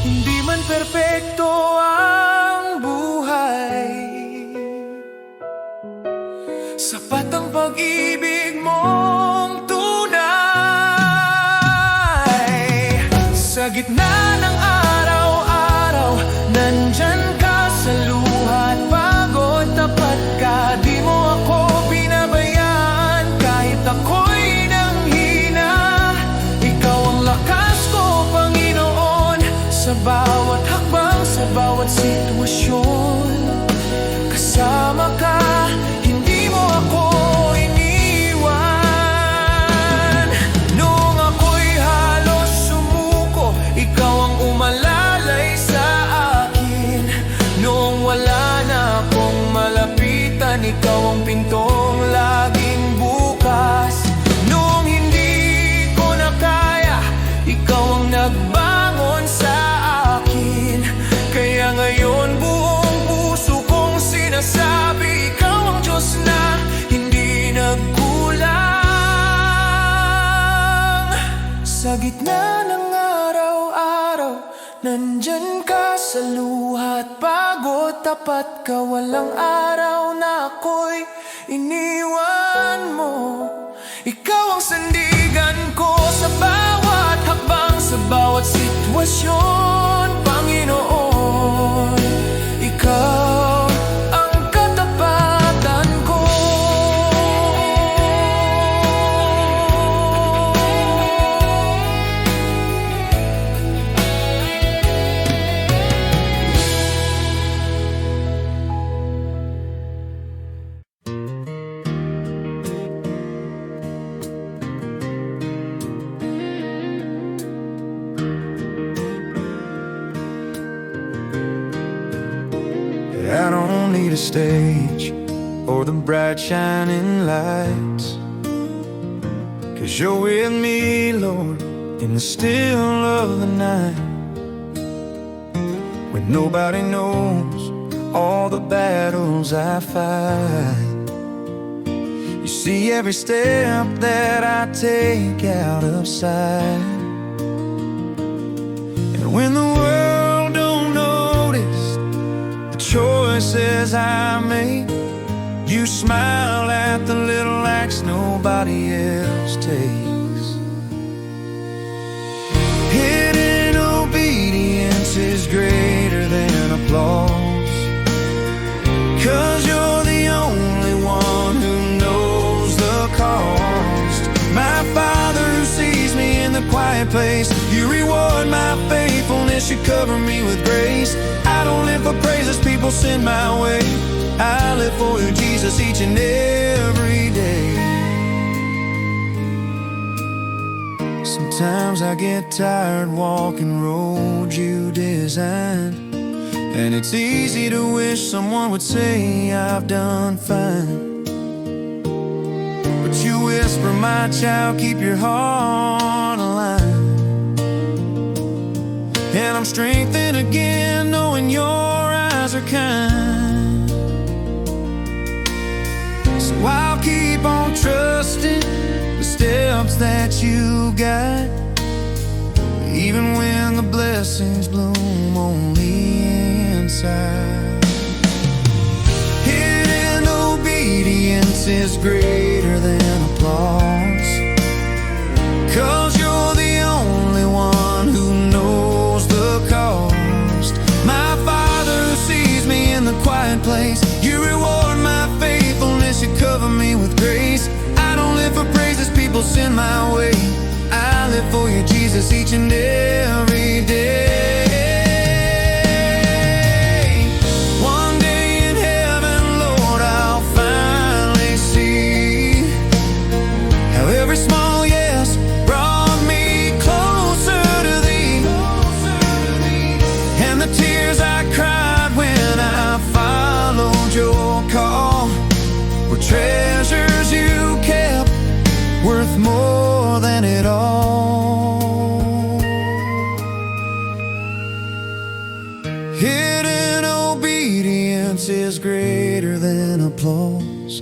Hindi man perpekto ang buhay, sapat ang pag-ibig mong tunay. Sa gitna ng araw-araw, nandyan ka sa luhat. Pagod, tapat ka, di mo ako pinabayaan. Kahit ako'y nanghina, ikaw ang lakas ko, Panginoon. Sa bawat hakbang, sa bawat sitwasyon, kasama ka, hindi mo ako iniwan. Noong ako'y halos sumuko, ikaw ang umalalay sa akin. Noong wala na akong malapitan, ikaw ang pintong laging bukas. Noong hindi ko na kaya, ikaw ang nagbangon sa akin. Kaya ngayon buong puso kong sinasabi, ikaw ang Diyos na hindi nagkulang. Sa gitna ng araw-araw, nandyan ka sa luhat. Pagod, tapat ka, walang araw na ako'y iniwan mo. Ikaw ang sandigan ko sa bawat hakbang, sa bawat sitwasyon, Panginoon. Ikaw ang katapatan ko. need a stage or the bright shining lights, 'cause you're with me, Lord, in the still of the night, when nobody knows all the battles I fight. You see every step that I take out of sight, and when the world don't notice the choices I make, you smile at the little acts nobody else takes. Hidden obedience is greater than applause, 'cause you're the only one who knows the cost. My Father who sees me in the quiet place, you reward my faithfulness, you cover me with grace. I don't live for praises people send my way, I live for you, Jesus, each and every day. Sometimes I get tired walking roads you designed, and it's easy to wish someone would say I've done fine. But you whisper, my child, keep your heart aligned. And I'm strengthened again knowing your eyes are kind. So I'll keep on trusting the steps that you guide, even when the blessings bloom only inside. Hidden obedience is greater than applause, 'cause you're the only one who knows the cost. My Father who sees me in the quiet place, you reward my faithfulness, you cover me with grace. I don't live for praises people send my way, I live for you, Jesus, each and every day. One day in heaven, Lord, I'll finally see how every small yes brought me closer to thee, and the tears I cried when I followed your call were treasures you kept, worth more than it all. Hidden obedience is greater than applause.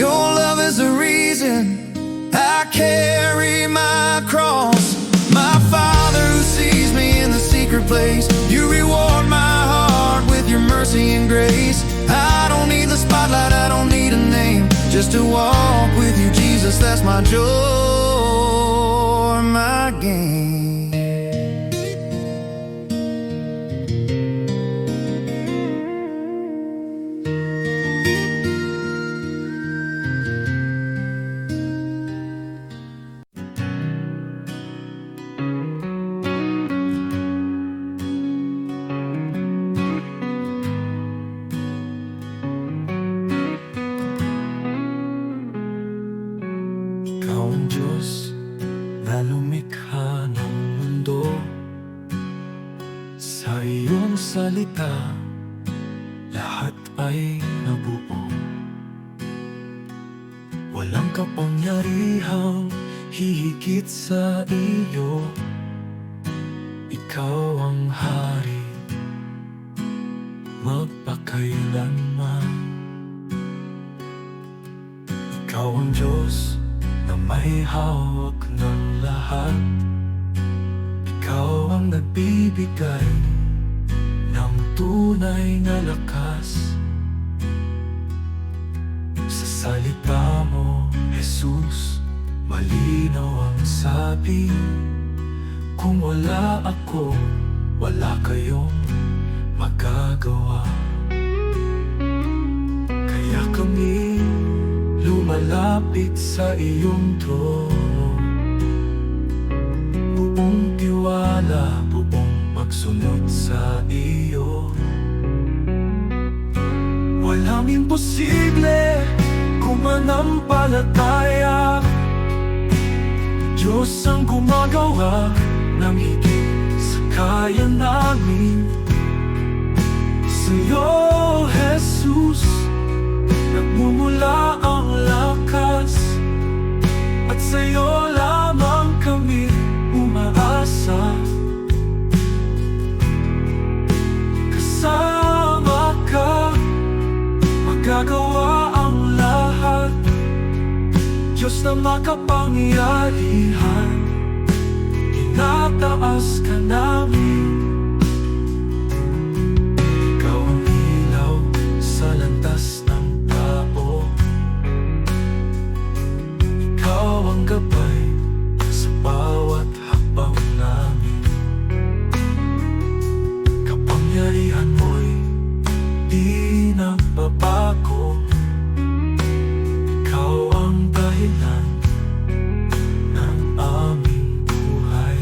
Your love is the reason I carry my cross. My Father who sees me in the secret place, you reward my heart with your mercy and grace. I don't need the spotlight, I don't need a name, just to walk with you, Jesus, that's my joy, my gain. Ikaw ang Diyos na lumikha ng mundo, sa iyong salita lahat ay nabuo. Walang kapangyarihang hihigit sa iyo, ikaw ang hari magpakailanman. Ikaw ang Diyos na may hawak ng lahat, ikaw ang nagbibigay ng tunay na lakas. Sa salita mo, Jesus, malinaw ang sabi, kung wala ako, wala kayong magagawa. Kaya kami lumalapit sa iyong trono, buong tiwala, buong pagsunod sa iyo. Walang imposible kung manampalataya, Diyos ang gumagawa ng higit sa kaya namin. Sa Sa'yo, Jesus, nagmumula ang lakas, at sa'yo lamang kami umaasa. Kasama ka, magagawa ang lahat. Diyos na makapangyarihan, tinataas ka namin. Ikaw ang ilaw sa landas ng tao, ikaw ang gabay sa bawat hakbang namin. Kapangyarihan mo'y di nagbabago, ikaw ang dahilan ng aming buhay.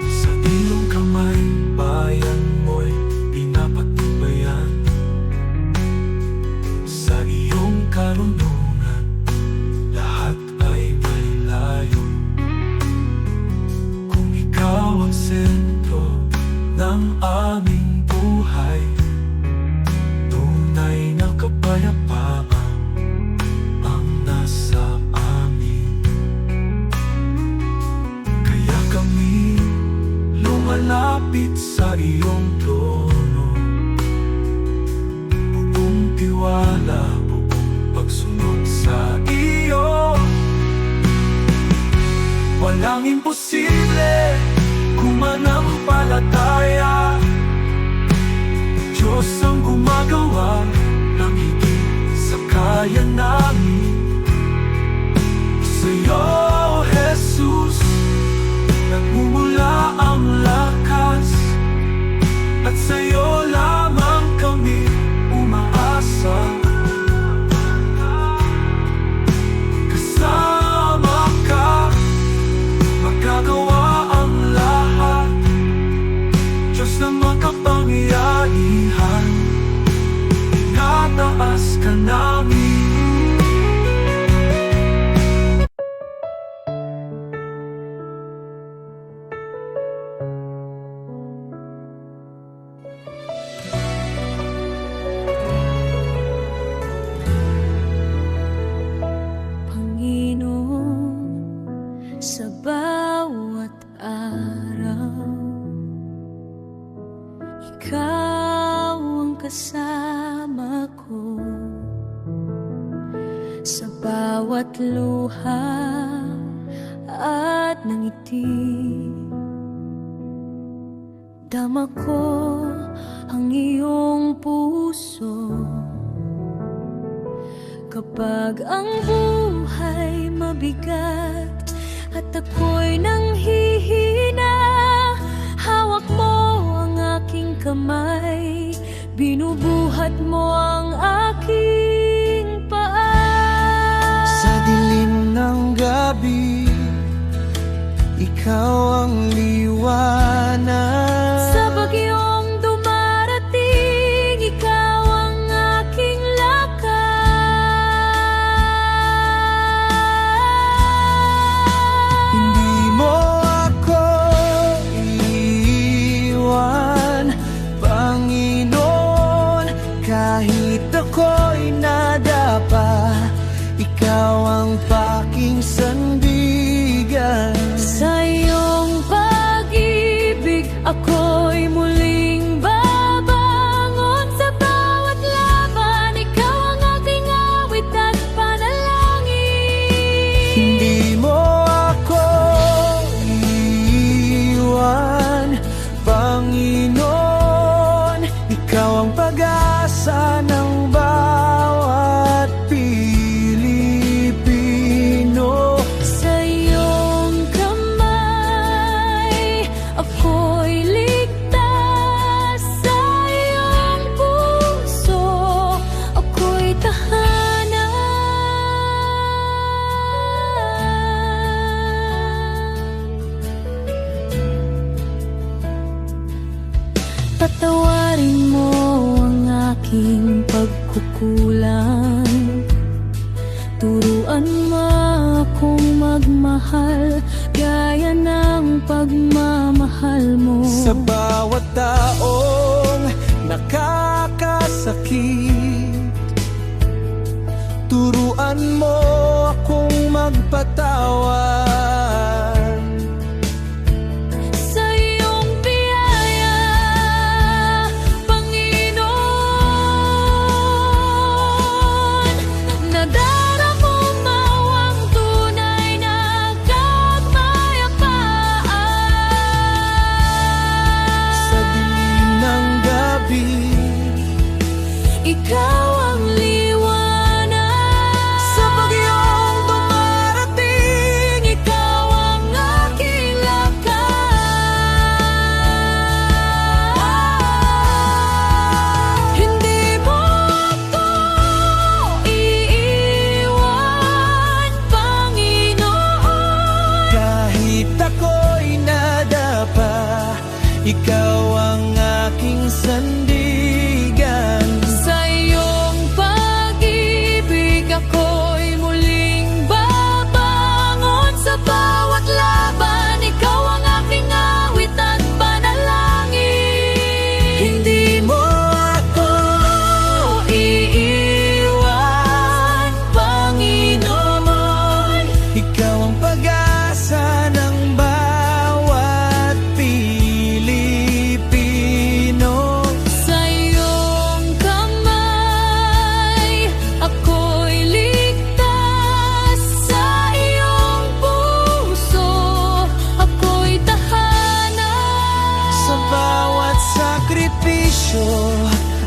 Sa ilong kamay, bayan mo'y pinapatubayan. Sa iyong karunungan, lahat ay may layo. Kung ikaw ang sentro ng aming buhay, tunay na kapayapaan ang nasa amin. Kaya kami lumalapit sa iyong trono, buong tiwala, buong pagsunod sa iyo. Walang imposible kung manampalataya. Diyos ang gumagawa ng higit sa kaya namin. Sa'yo, Jesus, nagmumula ang lakas, at sa'yo lamang kami umaasa. Kasama ka, magagawa ang lahat. Diyos na makapangyarihan, tinataas ka namin. Panginoon, sa bawat araw, ikaw ang kasama ko. Sa bawat luha at ngiti, dama ko ang iyong puso. Kapag ang buhay mabigat at ako'y nanghihina, hawak mo ang aking kamay, binubuhat mo ang aking paa. Sa dilim ng gabi, ikaw ang liwanag. Sa bagyong dumarating, ikaw ang aking lakas. Hindi mo ako iiwan, Panginoon, kahit ako'y nadapa. Ikaw ang paking sandigan. Sa iyong pag-ibig, ako'y muling babangon. Sa bawat laban, ikaw ang aking awit at panalangin. Hindi mo ako iiwan, Panginoon, ikaw ang pag-asa ng bawat Pilipino. Sa iyong kamay, ako'y ligtas. Sa iyong puso, ako'y tahanan. Patawarin mo ang aking pagkukulang. Turuan mo akong magmahal gaya ng pagmamahal mo. Sa bawat tao nagkakasakit. Turuan mo akong magpatawad. Sa iyong biyaya, Panginoon, nadaramo mawang tunay na kapayapaan. Sa dilim ng gabi, Ikaw ang liwanag. sa bagyong dumarating, Ikaw ang aking lakas. Hindi mo ako iiwan, Panginoon. kahit ako'y nadapa, ikaw ang aking sandigan. Sa iyong pag-ibig ako'y muling babangon. Sa bawat laban, ikaw ang aking awit at panalangin. Hindi mo ako iiwan, Panginoon. ikaw ang pag-asa ng bawat Pilipino. Sa iyong kamay, ako'y ligtas. Sa iyong puso, ako'y tahanan. Sa bawat sakripisyo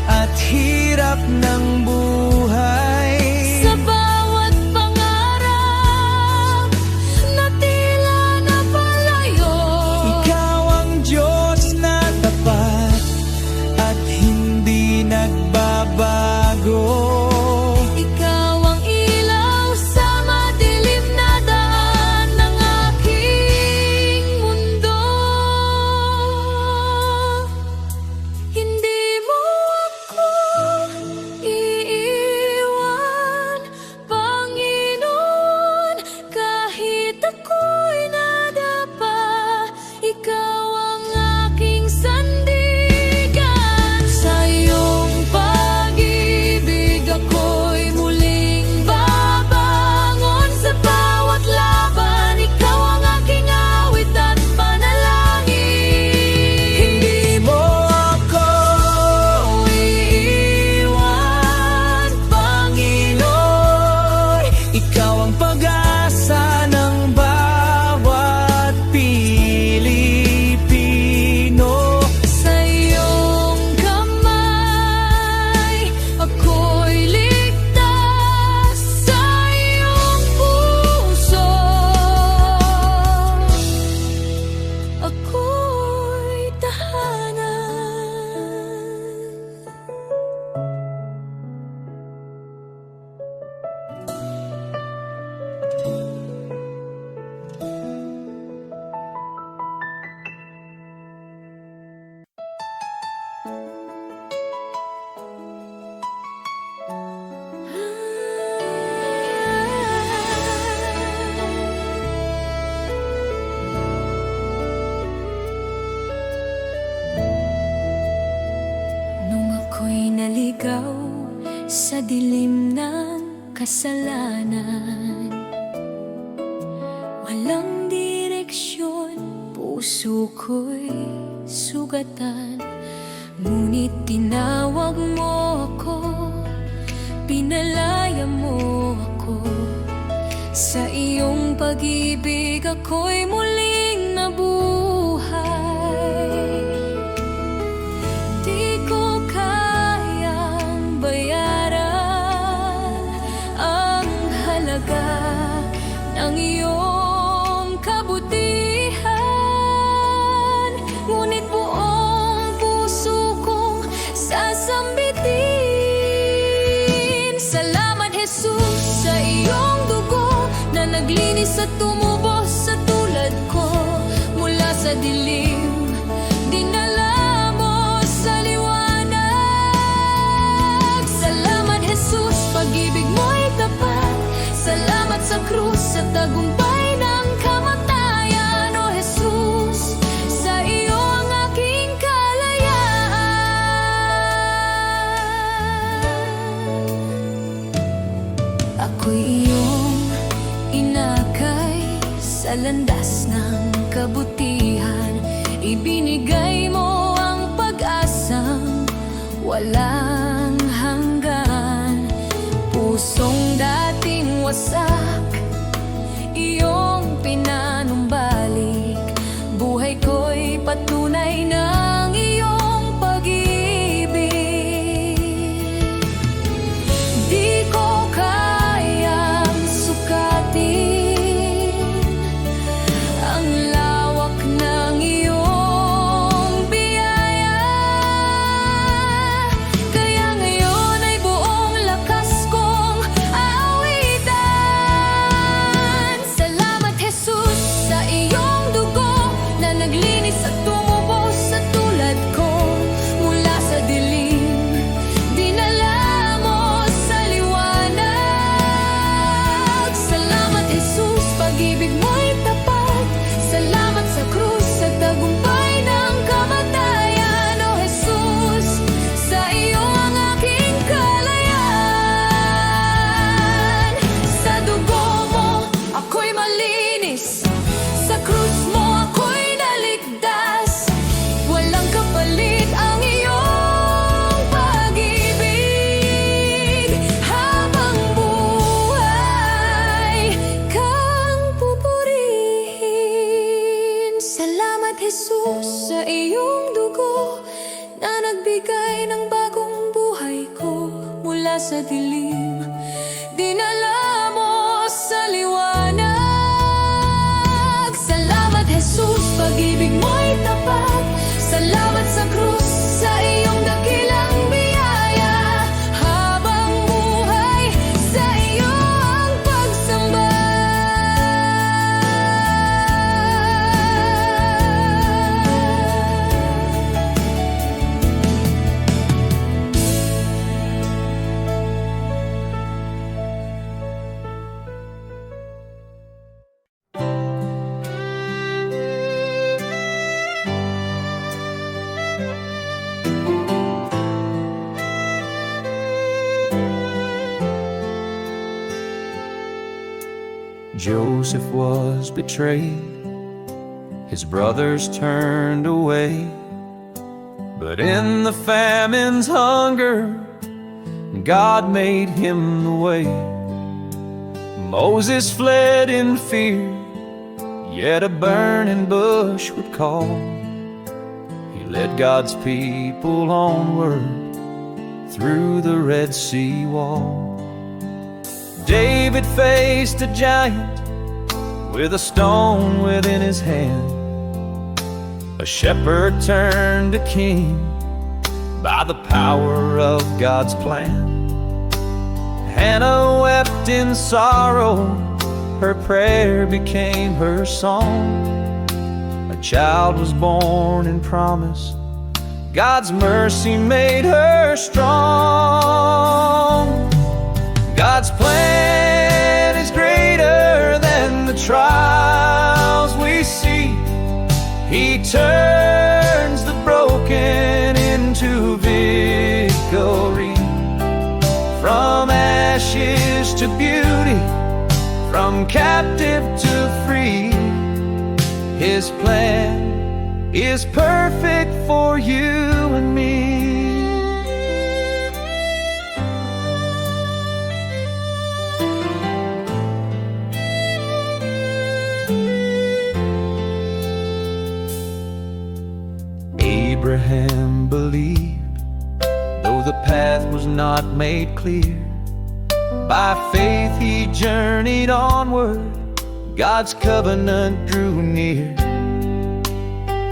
at hirap ng buhay, Sa bawat pangarap na tila napalayo, ikaw ang Diyos na tapat at hindi nagbabago. ikaw ang ilaw sa madilim na daan ng aking mundo. Hindi mo ako iiwan, Panginoon, kahit ako'y nadapa. Ikaw ang aking sandigan. Sa iyong pag-ibig ako'y muling babangon. Sa bawat laban, ikaw ang aking awit at panalangin. Hindi mo ako iiwan, Panginoon. ikaw ang pag-asa ng bawat Pilipino. Sa iyong kamay, ako'y ligtas. Sa iyong puso, ako'y tahanan. Nung ako'y naligaw sa dilim ng kasalanan, walang direksyon, puso ko'y sugatan. Ngunit tinawag mo ako, pinalaya mo ako. Sa iyong pag-ibig ako'y muling nabuhay. Di ko kayang bayaran ang halaga ng iyong kabutihan. Ngunit buong puso kong sasambitin. Salamat, Jesus, sa iyong dugo na naglinis at tumubos sa tulad ko. Mula sa dilim, dinala mo sa liwanag. Salamat, Jesus, pag-ibig mo'y tapat. Salamat sa krus sa tagumpay ng kamatayan. O Jesus, sa iyo ang aking kalayaan. landas ng kabutihan. Ibinigay mo ang pag-asang walang hanggan. Pusong dating wasak, iyong pinanumbalik. Buhay ko'y patunay ng iyong pag-ibig. Di ko kayang sukatin ang lawak ng iyong biyaya. Kaya ngayon ay buong lakas kong aawitan. Salamat Jesus sa iyong dugo na naglinis at tumubos sa tulad ko mula sa dilim. Dinala mo sa liwanag. Salamat Jesus, pag-ibig mo'y tapat. Salamat sa krus sa tagumpay ng kamatayan. O Jesus, sa iyo ang aking kalayaan. Sa dugo mo ako'y malinis, sa krus mo ako'y naligtas. Walang kapalit ang iyong pag-ibig. Habang buhay kang pupurihin. Salamat Jesus sa iyong dugo na nagbigay ng bagong buhay ko mula sa dilim. Dinala mo sa liwanag. Salamat Jesus, pag-ibig mo'y tapat. Salamat sa krus, sa iyong dakilang biyaya. Habang buhay sa iyo ang pagsamba. Joseph was betrayed, his brothers turned away, but in the famine's hunger, God made him the way. Moses fled in fear, yet a burning bush would call. He led God's people onward through the Red Sea wall. David faced a giant with a stone within his hand. A shepherd turned to king by the power of God's plan. Hannah wept in sorrow, her prayer became her song. A child was born in promise, God's mercy made her strong. God's plan is greater than the trials we see. He turns the broken into victory. From ashes to beauty, from captive to free, His plan is perfect for you and me. Abraham believed, though the path was not made clear. By faith he journeyed onward, God's covenant drew near.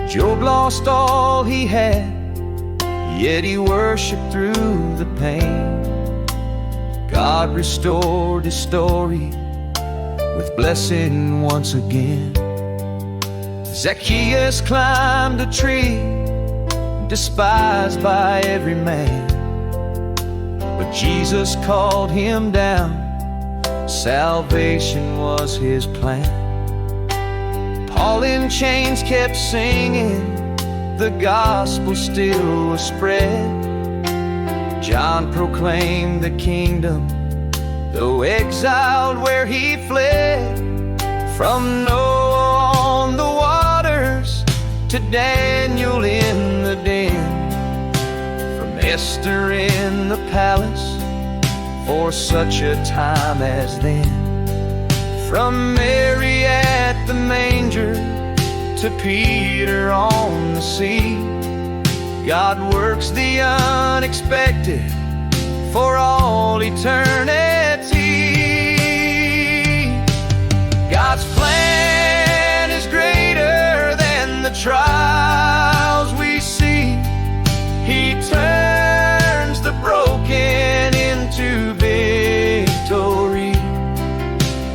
Job lost all he had, yet he worshiped through the pain. God restored his story with blessing once again. Zacchaeus climbed a tree, despised by every man, but Jesus called him down. Salvation was his plan. Paul in chains kept singing, the gospel still was spread. John proclaimed the kingdom, though exiled where he fled. From Noah to Daniel in the den, from Esther in the palace for such a time as then, from Mary at the manger to Peter on the sea. God works the unexpected for all eternity. God's plan is greater than the trials we see. He turns the broken into victory.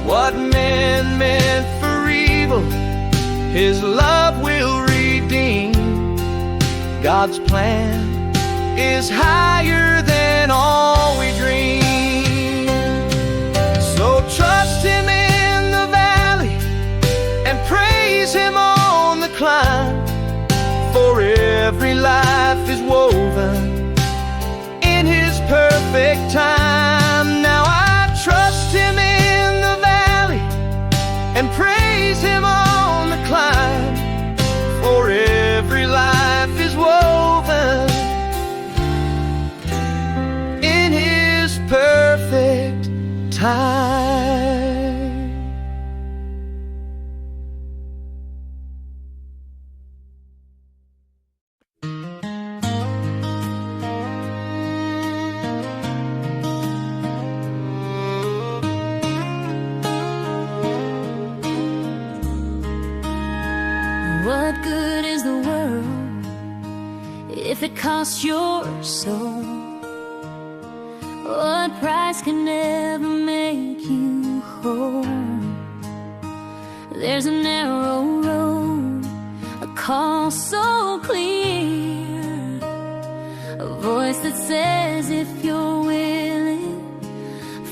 What men meant for evil, His love will redeem. God's plan is higher than all we dream. So trust Him in the valley and praise Him on the climb, for every life is woven in His perfect time. Now I trust Him in the valley and praise Him on the climb, for every life is woven in His perfect time. What good is the world if it costs your soul? What price can never make you whole? There's a narrow road, a call so clear, a voice that says if you're willing,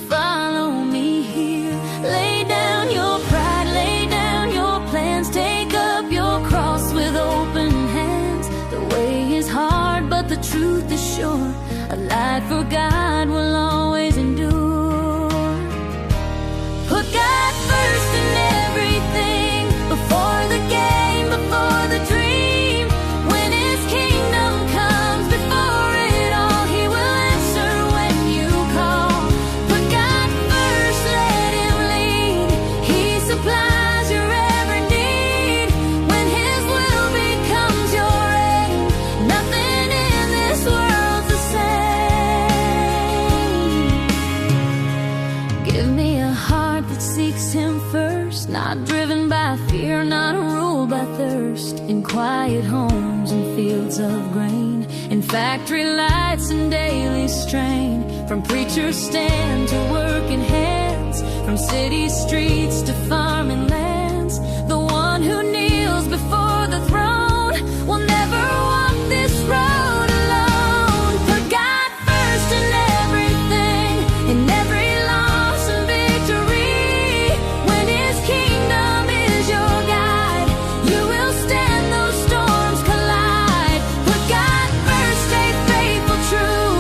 follow me here. Lay down your pride, lay down your plans, take up your cross with open hands. The way is hard, but the truth is sure. A life for God will always endure. Put God first in everything, before the game, before the dream. When His kingdom comes before it all, He will answer when you call. Put God first, let Him lead. He supplies your every need. When His will becomes your aim, nothing in this world's the same. Give me a heart that seeks Him first, not driven by fear, not ruled by thirst. In quiet homes and fields of grain, in factory lights and daily strain, from preacher's stand to working hands, from city streets to farming lands. The one who kneels before the throne will never walk this road alone. Put God first in everything, in every loss and victory. When His kingdom is your guide, you will stand those storms collide. Put God first, stay faithful, true.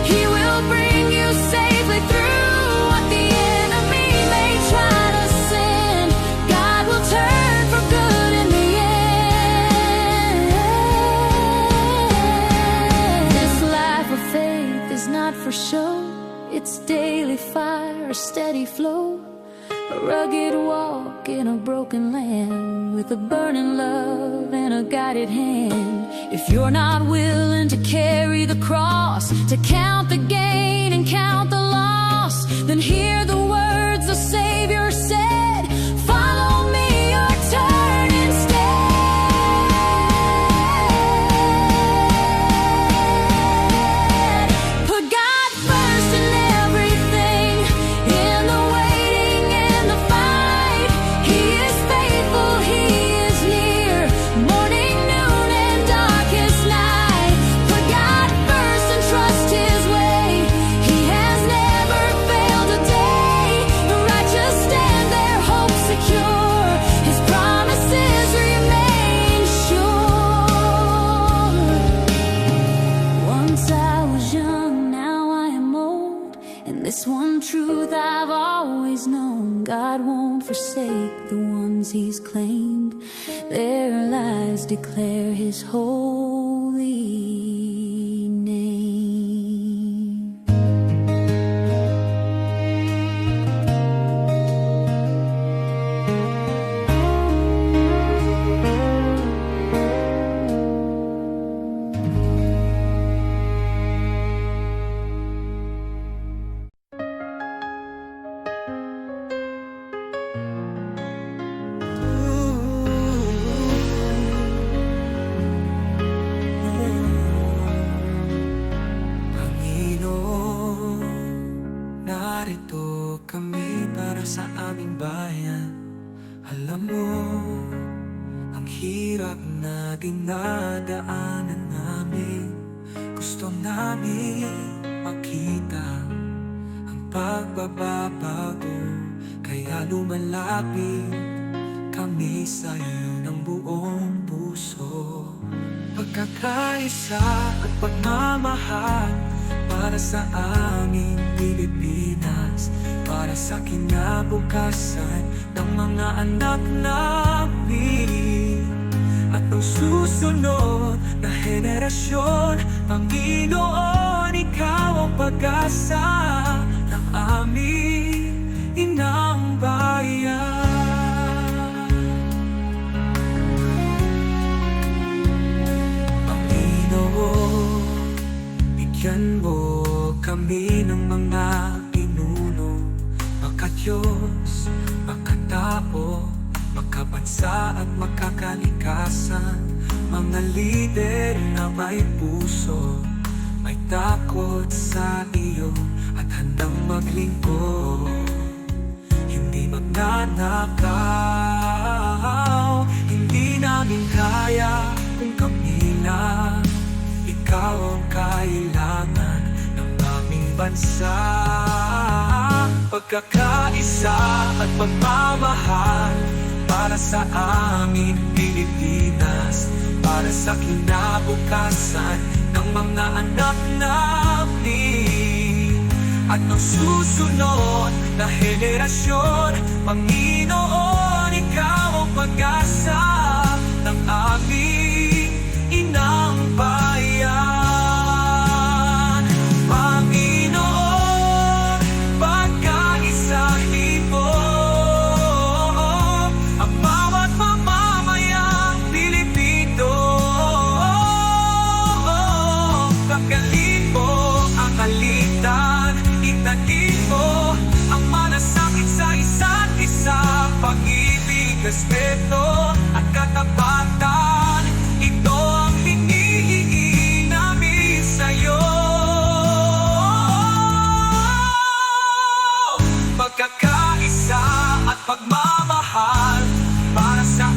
He will bring you safely through what the enemy may try to send. God will turn for good in the end. This life of faith is not for show. It's daily fire, a steady flow, a rugged walk in a broken land, with a burning love and a guided hand. If you're not willing to carry the cross, to count the gain and count the loss, then hear the words the Savior said, follow me or turn instead. Put God first in everything, in the waiting and the fight. He is faithful, He is near, morning, noon, and darkest night. Put God first and trust His way. This one truth I've always known: God won't forsake the ones He's claimed. Their lives declare His holy name. Panginoon, narito kami para sa aming bayan. Alam mo, ang hirap na dinadaanan namin. Gusto namin makita ang pagbabago, kaya lumalapit kami sa iyo ng buong puso. Pagkakaisa at pagmamahal para sa aming Pilipinas, para sa kinabukasan ng mga anak namin at ang susunod na henerasyon. Panginoon, Ikaw ang pag-asa ng aming inang bayan. Bigyan mo kami ng mga pinuno, makadiyos, makatao, makabansa at makakalikasan. Mga lider na may puso, may takot sa iyo at handang maglingkod. Hindi magnanakaw, hindi namin kaya kung kami lang. Ikaw ang kailangan ng aming bansa. Pagkakaisa at pagmamahal para sa aming Pilipinas, para sa kinabukasan ng mga anak namin at ng susunod na henerasyon. Panginoon, Ikaw ang pag-asa ng aming inang bayan. Panginoon, pagkaisahin mo ang bawat mamamayang Pilipino. Pagkalin mo ang alitan, itanin mo ang malasakit sa isa't isa. Pag-ibig, respeto at katapatan, ito ang hinihingi namin sa'yo. Pagkakaisa at pagmamahal para sa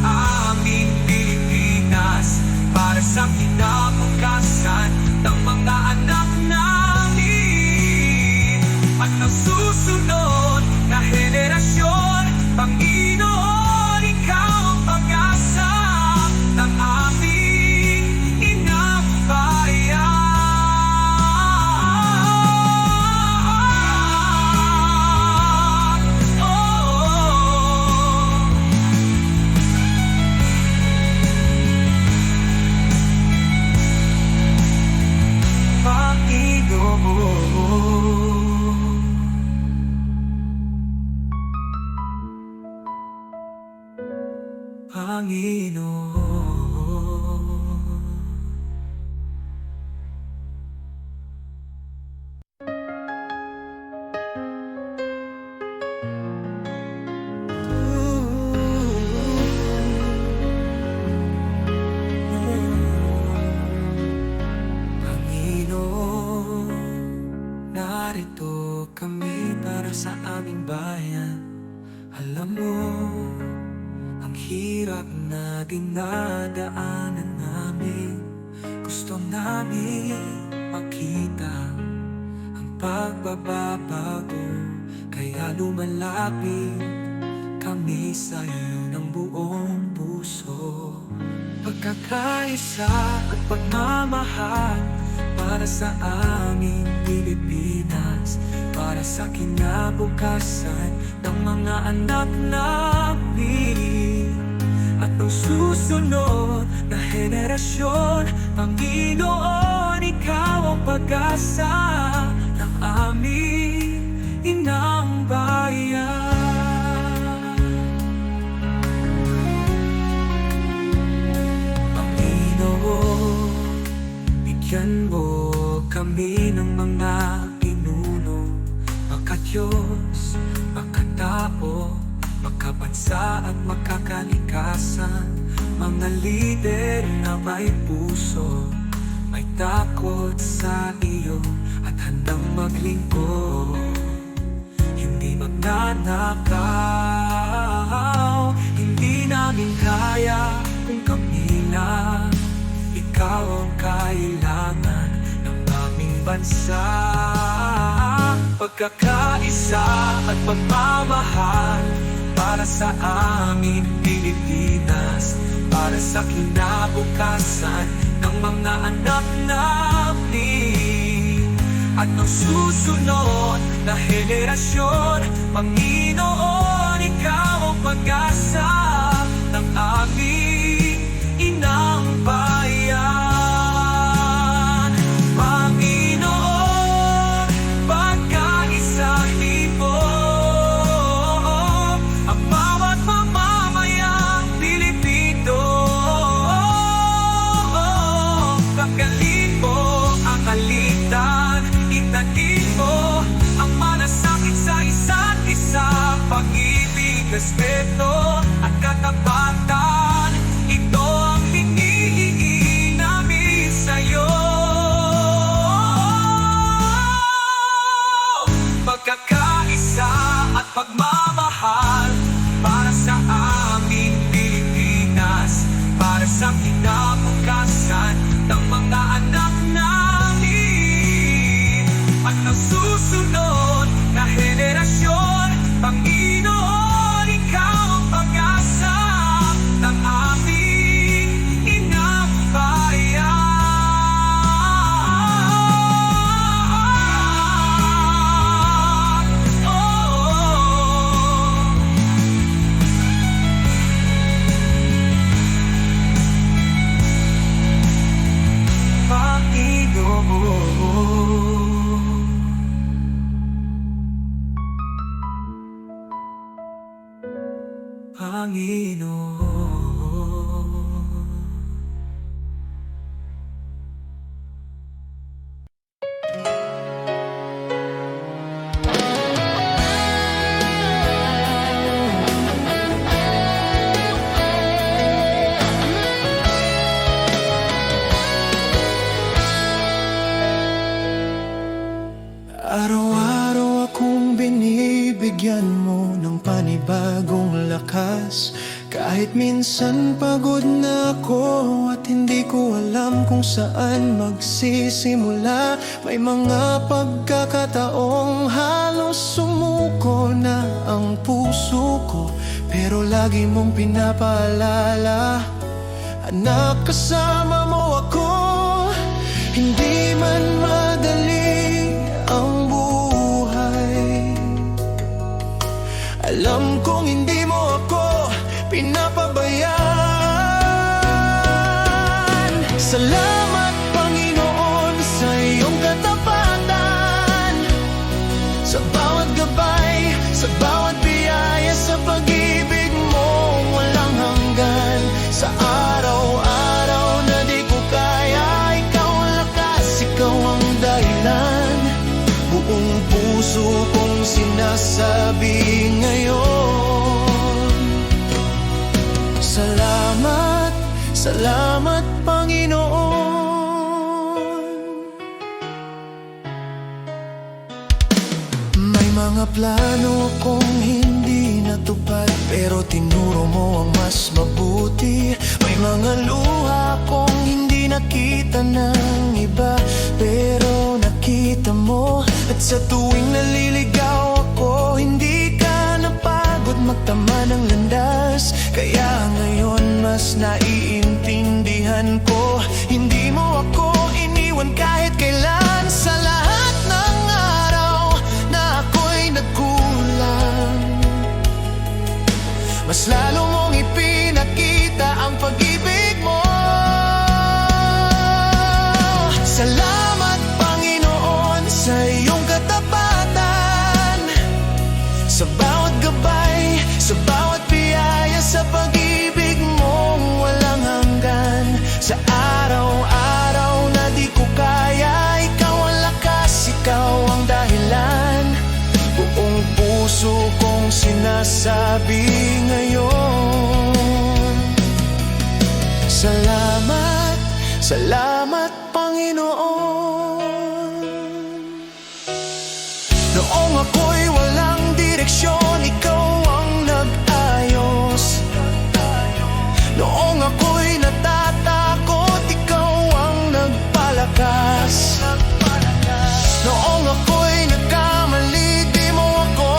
aming Pilipinas, para sa kinabukasan ng mga anak namin at ng susunod na henerasyon. Panginoon, Ikaw ang pag-asa ng aming inang bayan. Panginoon, narito kami para sa aming bayan. Alam mo, ang hirap na dinadaanan namin. Gusto namin makita ang pagbabago, kaya lumalapit kami sa iyo ng buong puso. Pagkakaisa at pagmamahal para sa aming Pilipinas, para sa kinabukasan ng mga anak namin at ng susunod na henerasyon. Panginoon, Ikaw ang pag-asa ng aming inang bayan. Panginoon, bigyan mo kami ng mga pinuno, makadiyos, makatao, makabansa at makakalikasan. Mga lider na may puso, may takot sa iyo at handang maglingkod. Hindi magnanakaw, hindi namin kaya kung kami lang. Ikaw ang kailangan ng aming bansa. Pagkakaisa at pagmamahal para sa aming Pilipinas, para sa kinabukasan ng mga anak namin at ng susunod na henerasyon. Panginoon, Ikaw ang pag-asa ng aming inang bayan. Panginoon, pagkaisa-libo ang bawat mamamayang Pilipino. Pagkalin mo ang alitan, itanin mo ang malasakit sa isa't isa. Pag-ibig, respeto at katapatan, ito ang hinihingi namin sa'yo. Pagkakaisa at pagmamahal para sa aming Pilipinas, para sa kinabukasan ng mga anak namin at ng susunod na henerasyon. Panginoon, Ikaw ang pag-asa ng aming inang bayan. Panginoon. Araw-araw akong binibigyan mo ng panibagong lakas. Kahit minsan pagod na ako at hindi ko alam kung saan magsisimula. May mga pagkakataong halos sumuko na ang puso ko, pero lagi mong pinapaalala, anak, kasama mo ako. Hindi man madali ang buhay, alam kong hindi mo ako pinapabayaan. Salamat, Panginoon, sa iyong katapatan, sa bawat gabay, sa bawat biyaya, sa pag-ibig mo walang hanggan. Sa araw-araw na di ko kaya, ikaw ang lakas, ikaw ang dahilan. Buong puso kong sinasabi ngayon, salamat, salamat, Panginoon. May mga plano akong hindi natupad, pero tinuro mo ang mas mabuti. May mga luha akong hindi nakita ng iba, pero nakita mo. At sa tuwing naliligaw ako, hindi ka napagod magtama ng landas. Kaya ngayon mas naiintindihan ko, hindi mo ako iniwan kahit kailan. Sa lahat ng araw na ako sinasabi ngayon. Salamat, salamat Panginoon. Noong ako'y walang direksyon, ikaw ang nag-ayos. Noong ako'y natatakot, ikaw ang nagpalakas. Noong ako'y nagkamali, di mo ako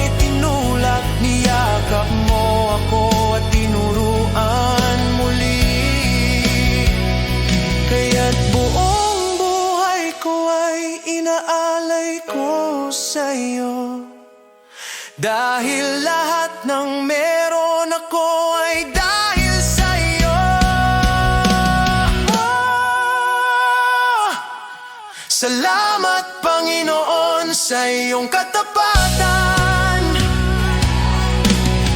itinulak. Niyakap mo ako at tinuruan muli. Kaya't buong buhay ko ay inaalay ko sa'yo. Dahil lahat ng meron ako ay dahil sa'yo. Salamat Panginoon sa iyong katapatan.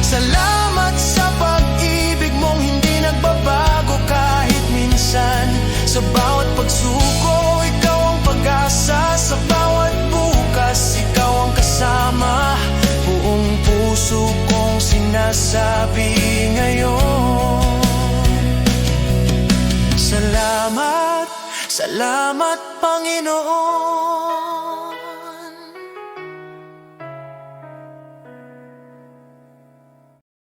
Salamat sa pag-ibig mong hindi nagbabago kahit minsan. Sa bawat pagsuko, ikaw ang pag-asa. Sa bawat bukas, ikaw ang kasama. Buong puso kong sinasabi ngayon. Salamat, salamat Panginoon.